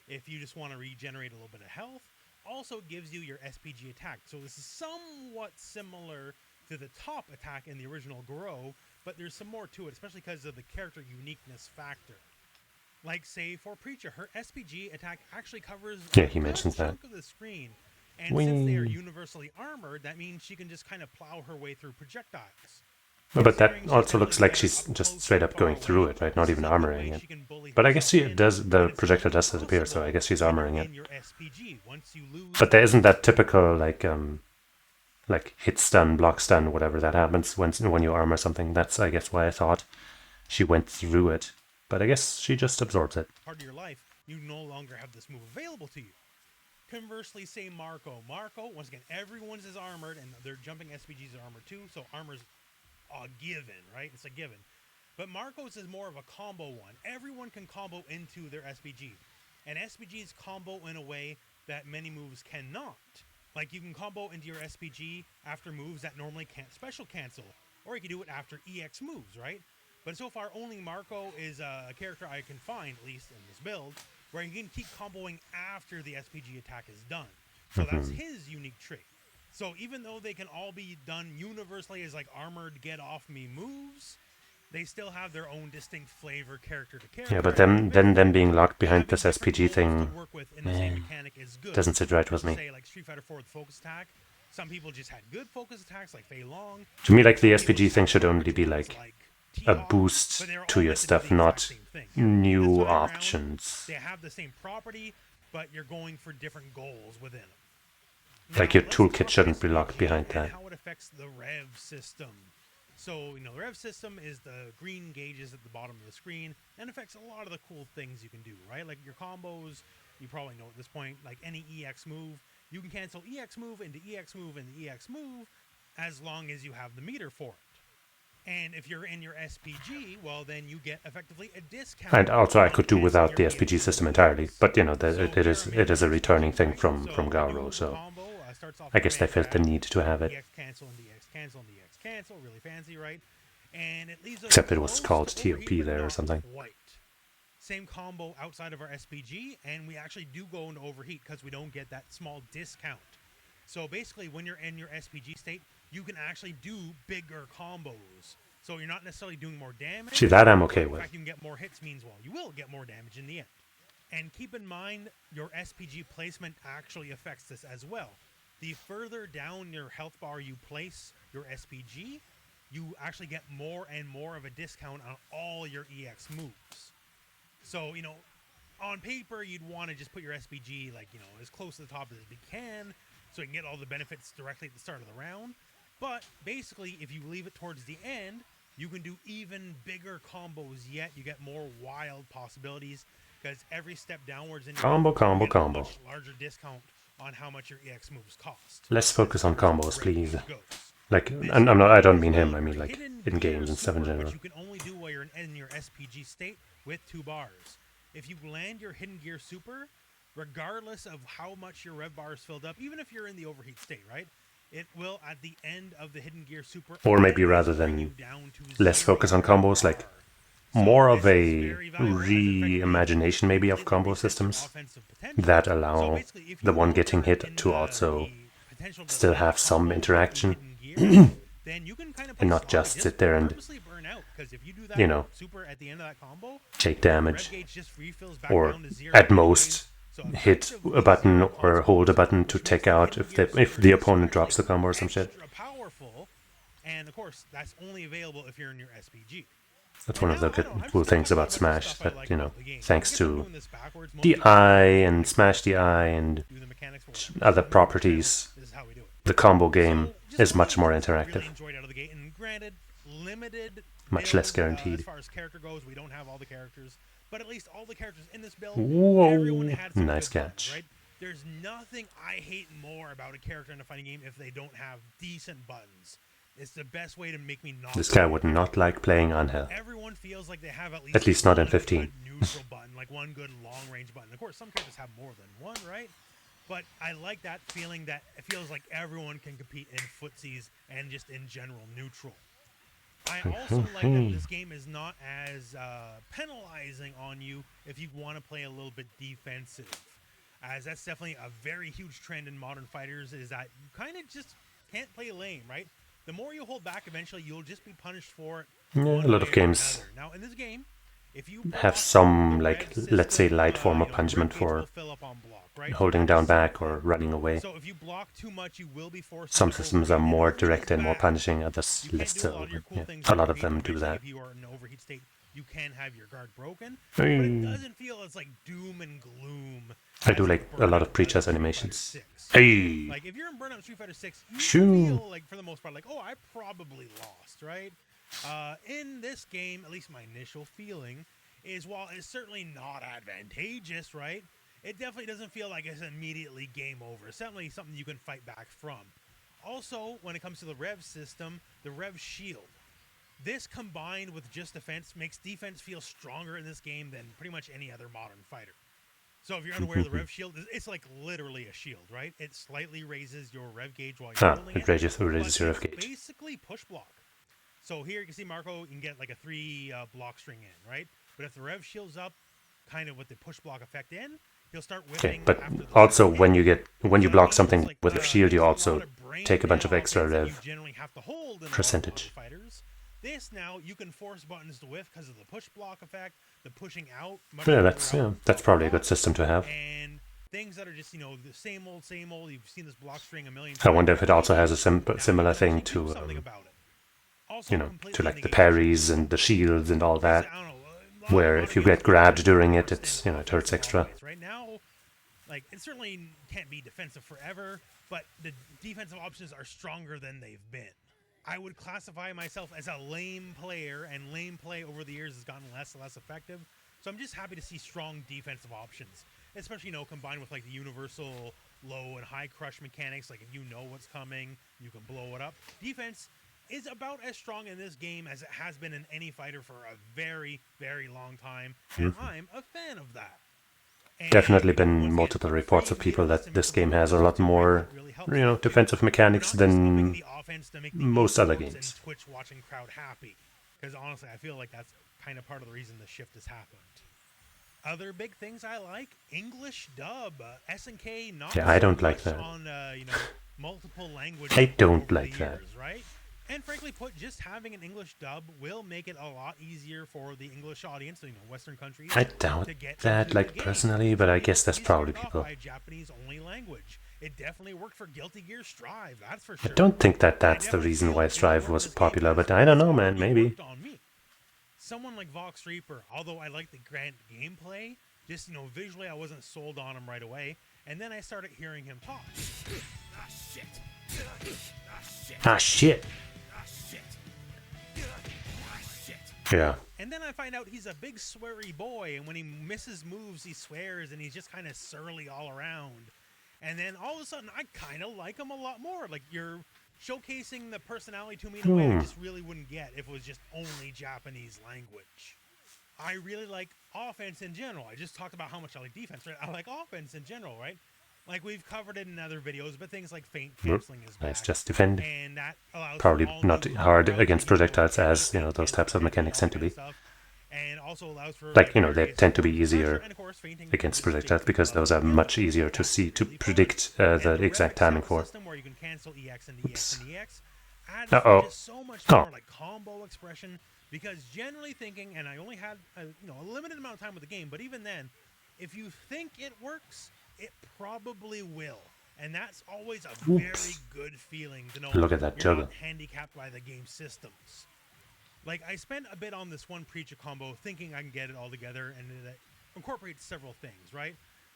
if you just want to regenerate a little bit of health. Also gives you your SPG attack. So this is somewhat similar to the top attack in the original Grow, but there's some more to it, especially because of the character uniqueness factor. Like, say, for Preacher, her SPG attack actually covers Yeah, he a good mentions that. chunk of the screen. And since they are Whee. universally armored, that means she can just kind of plow her way through projectiles. But that Considering also she's looks like actually she's up just close straight and up going far through away, it, right? Not this even is the armoring way it. she can bully But I herself guess she in, does. but The it's projector not does disappear, so I possible guess she's when armoring you're it. in your SPG. Once you lose But there isn't that typical like hit stun, block stun, whatever that happens when you armor something. That's I guess why I thought she went through it. But I guess she just absorbs it. part of your life, you no longer have this move available to you. Conversely, say Marco. Marco, once again, everyone's is armored, and their jumping SPGs are armored too, so armor's a given, right? It's a given. But Marco's is more of a combo one. Everyone can combo into their SPG. And SPGs combo in a way that many moves cannot. Like, you can combo into your SPG after moves that normally can't special cancel. Or you can do it after EX moves, right? But so far, only Marco is a character I can find, at least in this build, where you can keep comboing after the SPG attack is done. So that's his unique trait. So even though they can all be done universally as like armored get off me moves, they still have their own distinct flavor character to character. Yeah, but then them being locked behind this Having different SPG roles thing to work with in the same mechanic is good. doesn't sit right with me. Say like Street Fighter 4 with focus attack. Some people just had good focus attacks like Fei Long. To me, like the Some people SPG just thing had should only tools be like a T-Hawk, boost but they're all to your meant do stuff, the exact not same thing. new This time around, options. They have the same property, but you're going for different goals within them. Like Now, your let's toolkit talk shouldn't be SPG locked behind and that. how it affects the rev system. So, you know, the rev system is the green gauges at the bottom of the screen and affects a lot of the cool things you can do, right? Like your combos, you probably know at this point, like any EX move, you can cancel EX move into EX move into EX move as long as you have the meter for it. And if you're in your SPG, well, then you get effectively a discount. And also I on could do canceling without your the EX SPG system moves. entirely, but you know, So it if is you're it is a returning thing right? from So Garo, when you so combo starts off I with guess they red, felt the grab, need to have it. EX cancel and EX cancel and EX cancel, really fancy, right? And it leaves us Except it was close called to overheat, TOP but there or not something. quite. Same combo outside of our SPG, and we actually do go into overheat because we don't get that small discount. So basically, when you're in your SPG state, you can actually do bigger combos. So you're not necessarily doing more damage. See, that I'm okay but with. The fact you can get more hits means, well, you will get more damage in the end. And keep in mind, your SPG placement actually affects this as well. The further down your health bar you place your SPG, you actually get more and more of a discount on all your EX moves. So, you know, on paper, you'd want to just put your SPG, like, you know, as close to the top as you can, so you can get all the benefits directly at the start of the round. But basically, if you leave it towards the end, you can do even bigger combos yet. You get more wild possibilities, because every step downwards in your Combo, combo, you get a combo. much larger discount on how much your EX moves cost. Let's focus on As far as combos, the please. rate goes. Like, This and I don't mean as him, well, I mean your like hidden in gear games and stuff in super, general. which you can only do while you're in your SPG state with 2 bars. If you land your hidden gear super, regardless of how much your rev bar is filled up, even if you're in the overheat state, right? It will, at the end of the hidden gear super, Or maybe always rather bring than you down to less 0 focus on rev combos, like bar. So more of this is a very valuable, as effectively reimagination maybe of completely combo resets your systems offensive potential. that So allow basically, if the you one know getting you're hit in to also the potential to still land a have some combo with the interaction hidden gear, then you can kind of and play not sloppy, just sit there and, purposely burn out, because if you do that you know, super at the end of that combo, take your rev damage, gauge just refills back or down to 0 at anyways. most So hit effectively a button zero or hold a consequence, button to which makes take the out hidden if gear if super the opponent actually drops the combo or some shit. extra powerful, and of course that's only available if you're in your SPG. That's And one of the now, I don't know, I'm cool just gonna things talk about a little bit Smash stuff I that, like you know, about the game. thanks I guess I'm to doing this backwards. Most the people eye and Smash the Eye and do the mechanics for other whatever. properties, This is how we do it. the combo game So, just is one of much the more things I interactive. Really enjoyed out of the gate, and granted, limited Much less build, guaranteed. as far as character goes, we don't have all the characters, but at least all the characters in this build, Whoa, everyone had some nice good buttons, catch. right? There's nothing I hate more about a character in a fighting game if they don't have decent buttons. It's the best way to make me not. This guy would not like playing Angel. Everyone feels like they have at Least not in one 15. good neutral button, like one good long range button. Of course, some characters have more than one, right? But I like that feeling that it feels like everyone can compete in footsies and just in general neutral. I also like that this game is not as penalizing on you if you want to play a little bit defensive, as that's definitely a very huge trend in modern fighters, is that you kind of just can't play lame, right? The more you hold back, eventually you'll just be punished for it. Yeah, a lot of games Now, in this game, if you have block some, the like, red let's say system, light form of you know, punishment rib cage for will fill up on block, right? holding down back or running away. So if you block too much, you will be forced. Some to systems are overheat, and more overheat is direct and more bad. punishing, others You can't less do a so. lot of your But cool yeah, things a in lot of overheat, them and do basically that. If you are in an overheat state, you can have your guard broken, but Hey. it doesn't feel as like doom and gloom. I do as like a Burnout lot of does pre-chess in Street Fighter animations. 6. Hey! Like, if you're in Burnout Street Fighter 6, you Shoo. feel like, for the most part, like, oh, I probably lost, right? In this game, at least my initial feeling is, while it's certainly not advantageous, right? It definitely doesn't feel like it's immediately game over. It's certainly something you can fight back from. Also, when it comes to the rev system, the rev shield. This combined with just defense makes defense feel stronger in this game than pretty much any other modern fighter. So if you're unaware of the rev shield, it's like literally a shield, right? It slightly raises your rev gauge while you're holding It raises but your it's rev gauge. basically push block. So here you can see Marco, you can get like a 3 block string in, right? But if the rev shield's up, kind of with the push block effect in, he'll start Okay, whipping but after the also string when in. you So block that something means, like, with a shield, you a lot also of brain take a bunch of dead extra offense that rev you generally have to hold in a lot of percentage. modern fighters. This now you can force buttons to whiff because of the push block effect, the pushing out. Much Yeah, further out that's from probably a block, good system to have. and things that are just, you know, the same old, same old. You've seen this block string a million I times. wonder if it also has a Now you similar can thing actually do to, something about it. Also you know, to completely like the negates parries and the shields and all that, I don't know, a lot where of if you games get grabbed during it, forced it's, in you know, it hurts offensive extra. ways. Right now, like, it certainly can't be defensive forever, but the defensive options are stronger than they've been. I would classify myself as a lame player, and lame play over the years has gotten less and less effective. So I'm just happy to see strong defensive options, especially, combined with like the universal low and high crush mechanics. Like if you know what's coming, you can blow it up. Defense is about as strong in this game as it has been in any fighter for a very, very long time, and I'm a fan of that. And Definitely been once again, multiple reports of frame people data that this game symmetry has a lot to more, really helps. defensive We're mechanics not just upping than the offense to make the most other esports games. and Twitch watching crowd happy, because honestly, I feel like that's kind of part of the reason the shift has happened. Other big things I like: English dub, SNK not Yeah, I so don't like much that. on multiple languages. I don't over like the that. years, right? And frankly put, just having an English dub will make it a lot easier for the English audience, Western countries. I doubt to get that, into like, the game. personally, but I guess that's We probably started off people. by a Japanese-only language. It definitely worked for Guilty Gear Strive, that's for I sure. don't think that I that's the definitely reason feel why it Strive worked was this game popular, because but I don't it's know, man, already maybe. worked on me. Someone like Vox Reaper, although I like the grand gameplay, just, visually I wasn't sold on him right away. And then I started hearing him talk. Ah, shit. Ah, shit. Ah, shit. Ah, shit. Ah, shit. Yeah. And then I find out he's a big sweary boy, and when he misses moves, he swears, and he's just kind of surly all around. And then all of a sudden, I kind of like him a lot more. Like, you're showcasing the personality to me in a way I just really wouldn't get if it was just only Japanese language. I really like offense in general. I just talked about how much I like defense, right? I like offense in general, right? Like we've covered it in other videos, but things like feint canceling is back. Nice, just defend. And that allows Probably for all not new hard routes against and, you know, projectiles as, feint those types of canceling mechanics and tend to all be. that stuff. And also allows for Like, they various tend to be pressure, easier and of course, feinting against is projectiles big because those are level much skill. easier to That's see, to really fun. predict And the the exact rev timing accel for. system where you can cancel EX and EX and EX adds Uh-oh. just so much Oh. more like combo expression, because generally thinking, and I only had a limited amount of time with the game, but even then, if you think it works, it probably will. And that's always a very good feeling to know Look at that you're juggle. not handicapped by the game systems. Like, I spent a bit on this one Preacher combo thinking I can get it all together, and it incorporates several things, right?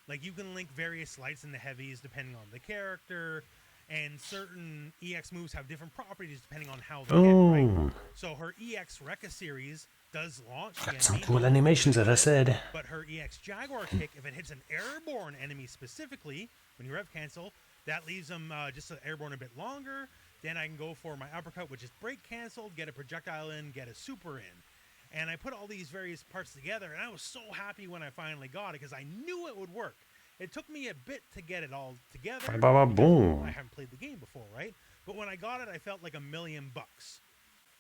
Like, you can link various lights and the heavies depending on the character, and certain EX moves have different properties depending on how they hit, right? Oh, So her EX Rekka series does launch the got some enemy, cool both animations, really as I good, said. but her EX Jaguar kick, if it hits an airborne enemy specifically, when you rev cancel, that leaves them just airborne a bit longer. Then I can go for my uppercut, which is break canceled, get a projectile in, get a super in. And I put all these various parts together, and I was so happy when I finally got it because I knew it would work. It took me a bit to get it all together. Ba-ba-ba, because boom. I haven't played the game before, right? But when I got it, I felt like $1,000,000.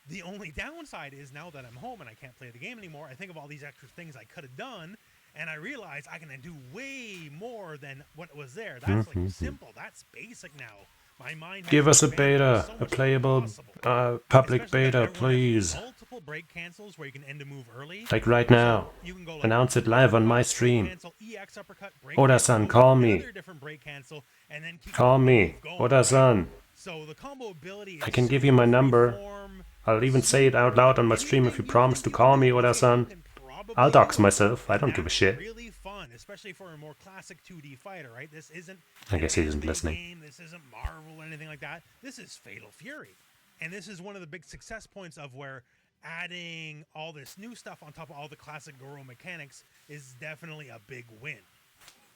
The only downside is now that I'm home and I can't play the game anymore, I think of all these extra things I could have done, and I realize I can do way more than what was there. That's like simple. That's basic now. My mind has Give us a expanded. There's beta, so a much playable possible. public Especially that beta, everyone has please. multiple break cancels where you can end a move early. Like right So now. you can go like Announce it live on my break stream. cancel, EX uppercut, break Oda-san, cancel, call me. another different break cancel, and then keep Call the me. move going, Oda-san. right? So the combo ability is I can give super you my number. freeform, I'll even say it out loud on my stream if you anything promise to think you call can me, do, Oda-san. you can probably I'll dox do it. myself. I And don't give a that's shit. really fun, especially for a more classic 2D fighter, right? This isn't I guess he an isn't anime listening. game, this isn't Marvel or anything like that. This is Fatal Fury. And this is one of the big success points of where adding all this new stuff on top of all the classic Goro mechanics is definitely a big win.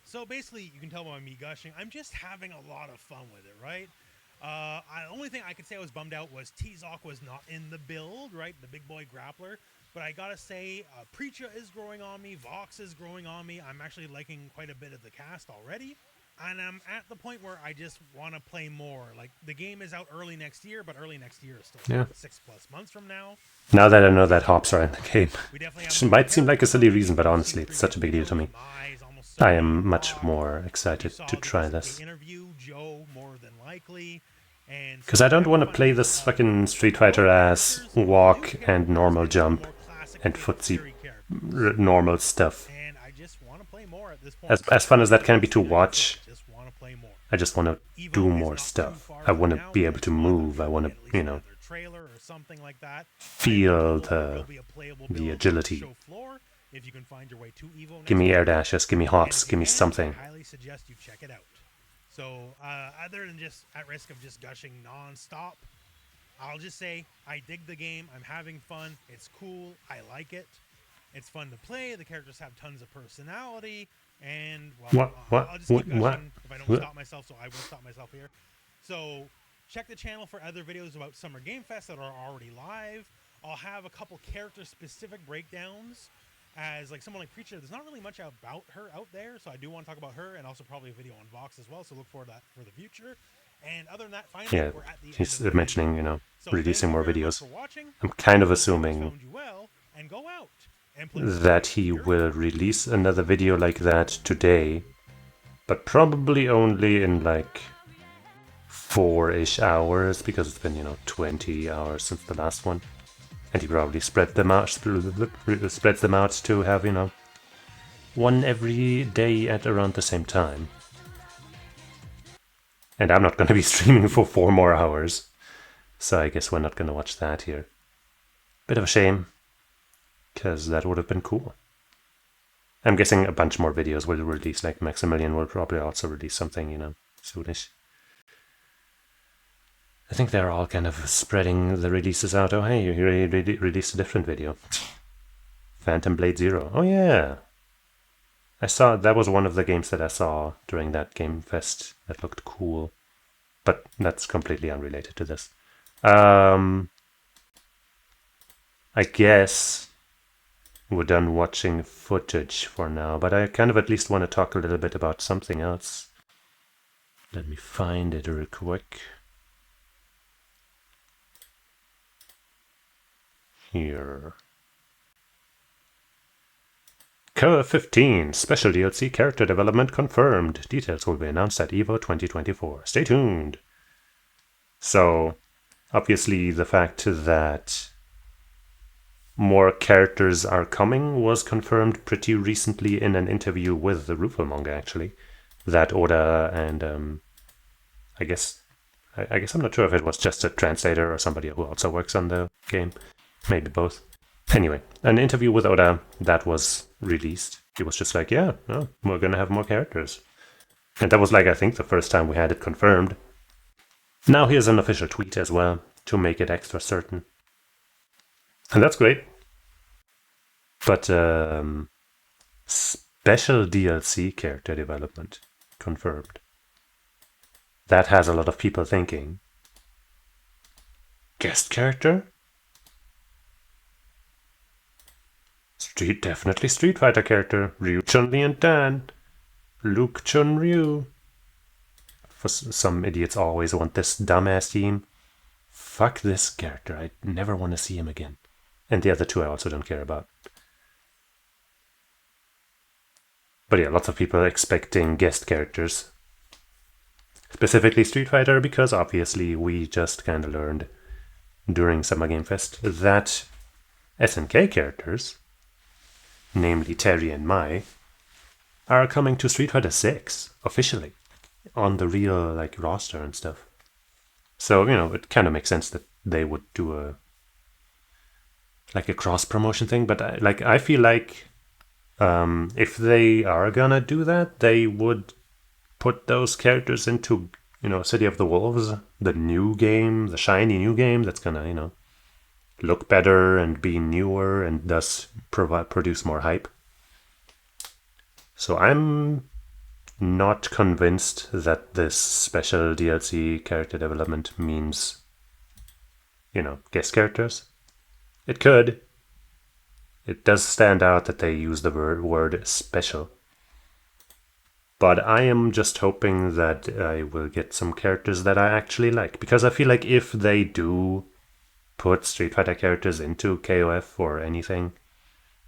So basically, you can tell by me gushing, I'm just having a lot of fun with it, right? The only thing I could say I was bummed out was T-Zoc was not in the build, right? The big boy grappler. But I gotta say, Preacher is growing on me, Vox is growing on me. I'm actually liking quite a bit of the cast already. And I'm at the point where I just want to play more. Like, the game is out early next year, but early next year is still Yeah. 6+ months from now. Now that I know that hops are in the game. We definitely Which have might seem like a silly reason, but honestly, it's such a big deal to me. I am much more excited to try this. Interview Joe more than likely. Because I don't want to play this fucking Street Fighter ass walk and normal jump and footsie normal stuff. And I just want to play more at this point. As fun as that can be to watch, Just want to play more. I just want to Evo do is more not too stuff. far I want from to now. be able to Next month, move. I want at least to, another trailer or something like that. feel There will be a playable the build on agility. show floor if you can find your way to Evo next Give me week. air dashes, give me And hops, if give you me can, something. I highly suggest you check it out. So, other than just at risk of just gushing non-stop, I'll just say I dig the game. I'm having fun. It's cool. I like it. It's fun to play. The characters have tons of personality. And, well, I'll just keep gushing if I don't what? stop myself, so I will stop myself here. So, check the channel for other videos about Summer Game Fest that are already live. I'll have a couple character-specific breakdowns. As, like, someone like Preacher, there's not really much about her out there, so I do want to talk about her, and also probably a video on Vox as well, so look forward to that for the future. And other than that, finally, Yeah, we're at the end he's of the mentioning, video. So releasing more thank you very much videos. for watching. I'm kind of Hope the videos assuming found you well, and go out and play that he your will release another video like that today, but probably only in like 4-ish hours, because it's been, 20 hours since the last one. And he probably spreads them out to have, one every day at around the same time. And I'm not going to be streaming for 4 more hours, so I guess we're not going to watch that here. Bit of a shame, because that would have been cool. I'm guessing a bunch more videos will release, like Maximilian will probably also release something, soonish. I think they're all kind of spreading the releases out. Oh, hey, you released a different video. Phantom Blade Zero. Oh, yeah. I saw, that was one of the games that I saw during that Game Fest that looked cool. But that's completely unrelated to this. I guess we're done watching footage for now, but I kind of at least want to talk a little bit about something else. Let me find it real quick. Here. Cover 15, special DLC character development confirmed. Details will be announced at EVO 2024. Stay tuned. So, obviously the fact that more characters are coming was confirmed pretty recently in an interview with the Rufal manga, actually. That Oda and I guess I'm not sure if it was just a translator or somebody who also works on the game. Maybe both. Anyway, an interview with Oda that was released. He was just like, yeah, we're gonna have more characters. And that was like, I think, the first time we had it confirmed. Now here's an official tweet as well, to make it extra certain. And that's great. But special DLC character development confirmed. That has a lot of people thinking. Guest character? Definitely Street Fighter character. Ryu, Chun-Li, and Dan. Luke, Chun, Ryu. For some idiots always want this dumbass team. Fuck this character. I never want to see him again. And the other two I also don't care about. But yeah, lots of people are expecting guest characters. Specifically Street Fighter, because obviously we just kind of learned during Summer Game Fest that SNK characters, namely Terry and Mai, are coming to Street Fighter 6 officially on the real roster and stuff. So, it kind of makes sense that they would do a cross promotion thing, but I feel like if they are gonna do that, they would put those characters into, City of the Wolves, the new game, the shiny new game that's gonna, look better and be newer and thus produce more hype. So I'm not convinced that this special DLC character development means, guest characters. It could. It does stand out that they use the word special. But I am just hoping that I will get some characters that I actually like. Because I feel like if they do put Street Fighter characters into KOF or anything,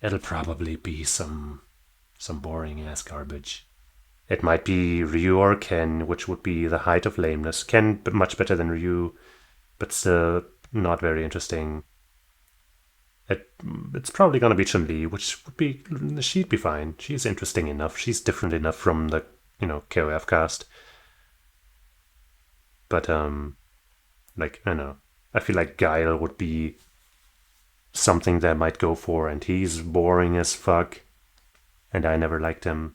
it'll probably be some boring ass garbage. It might be Ryu or Ken, which would be the height of lameness. Ken much better than Ryu, but still not very interesting. It's probably gonna be Chun-Li, which would be, she'd be fine. She's interesting enough. She's different enough from the KOF cast. But I don't know. I feel like Guile would be something they might go for, and he's boring as fuck, and I never liked him.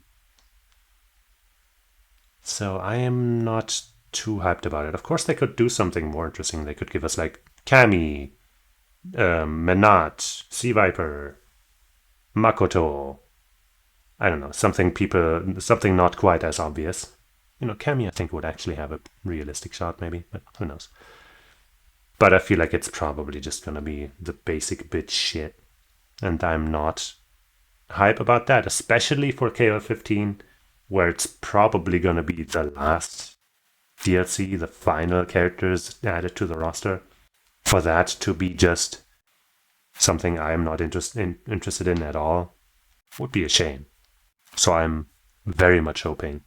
So I am not too hyped about it. Of course, they could do something more interesting. They could give us Kami, Menat, Sea Viper, Makoto. I don't know, something not quite as obvious. Kami I think would actually have a realistic shot maybe, but who knows. But I feel like it's probably just gonna be the basic bitch shit. And I'm not hype about that, especially for KO15, where it's probably gonna be the last DLC, the final characters added to the roster. For that to be just something I'm not interested in at all would be a shame. So I'm very much hoping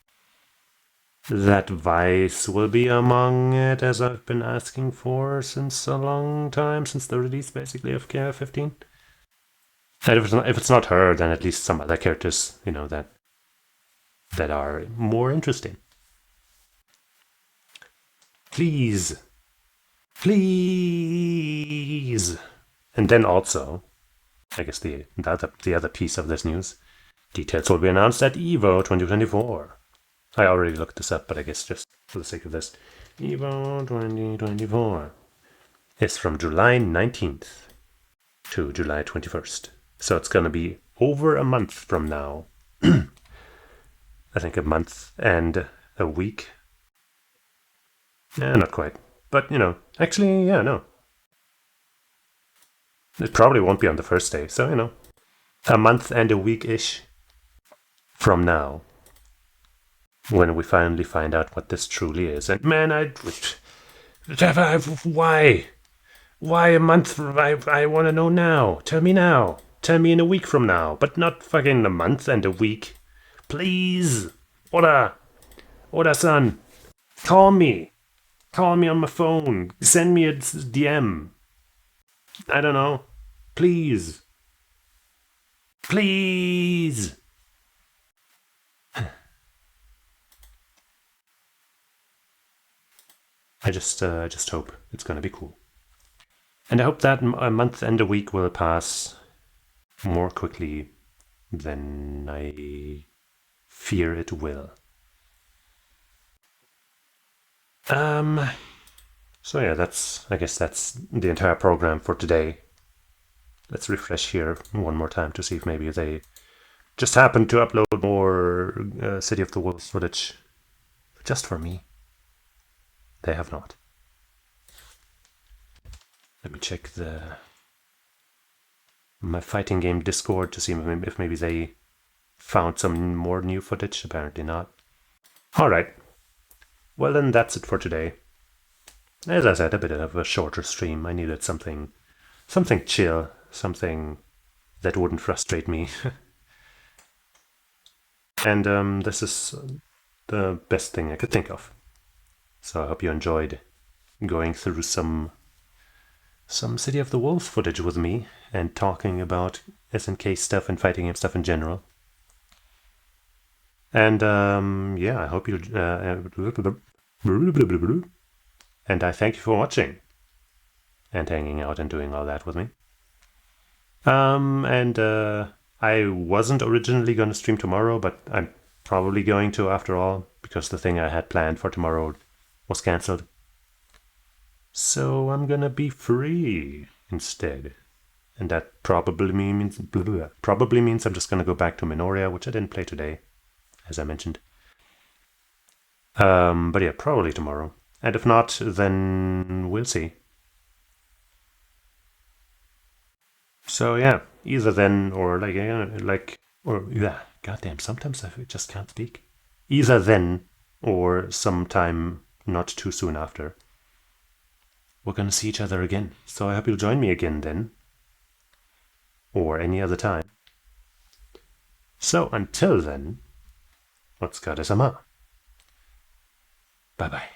that Vice will be among it, as I've been asking for since a long time, since the release basically of KO15. And if it's not her, then at least some other characters, that are more interesting. Please. Please. And then also, I guess the other piece of this news, details will be announced at EVO 2024. I already looked this up, but I guess just for the sake of this, EVO 2024 is from July 19th to July 21st. So it's going to be over a month from now. I think a month and a week. Not quite. But, actually, no. It probably won't be on the first day. So, a month and a week-ish from now, when we finally find out what this truly is. And man, why? Why a month? I want to know now. Tell me now. Tell me in a week from now, but not fucking a month and a week. Please. Oda-san, call me. Call me on my phone. Send me a DM. I don't know. Please. Please. I just hope it's gonna be cool. And I hope that a month and a week will pass more quickly than I fear it will. So yeah, I guess that's the entire program for today. Let's refresh here one more time to see if maybe they just happened to upload more City of the Wolves footage just for me. They have not. Let me check my fighting game Discord to see if maybe they found some more new footage. Apparently not. Alright. Well then that's it for today. As I said, a bit of a shorter stream. I needed something chill, something that wouldn't frustrate me. And this is the best thing I could think of. So I hope you enjoyed going through some City of the Wolves footage with me and talking about SNK stuff and fighting game stuff in general. And yeah, I hope you and I thank you for watching and hanging out and doing all that with me. And I wasn't originally going to stream tomorrow, but I'm probably going to after all, because the thing I had planned for tomorrow was cancelled. So I'm gonna be free instead. And that probably means I'm just gonna go back to Minoria, which I didn't play today, as I mentioned. But yeah, probably tomorrow. And if not, then we'll see. So yeah, either then or goddamn, sometimes I just can't speak. Either then or sometime not too soon after. We're gonna see each other again. So I hope you'll join me again then. Or any other time. So until then, Otsukare-sama. Bye bye.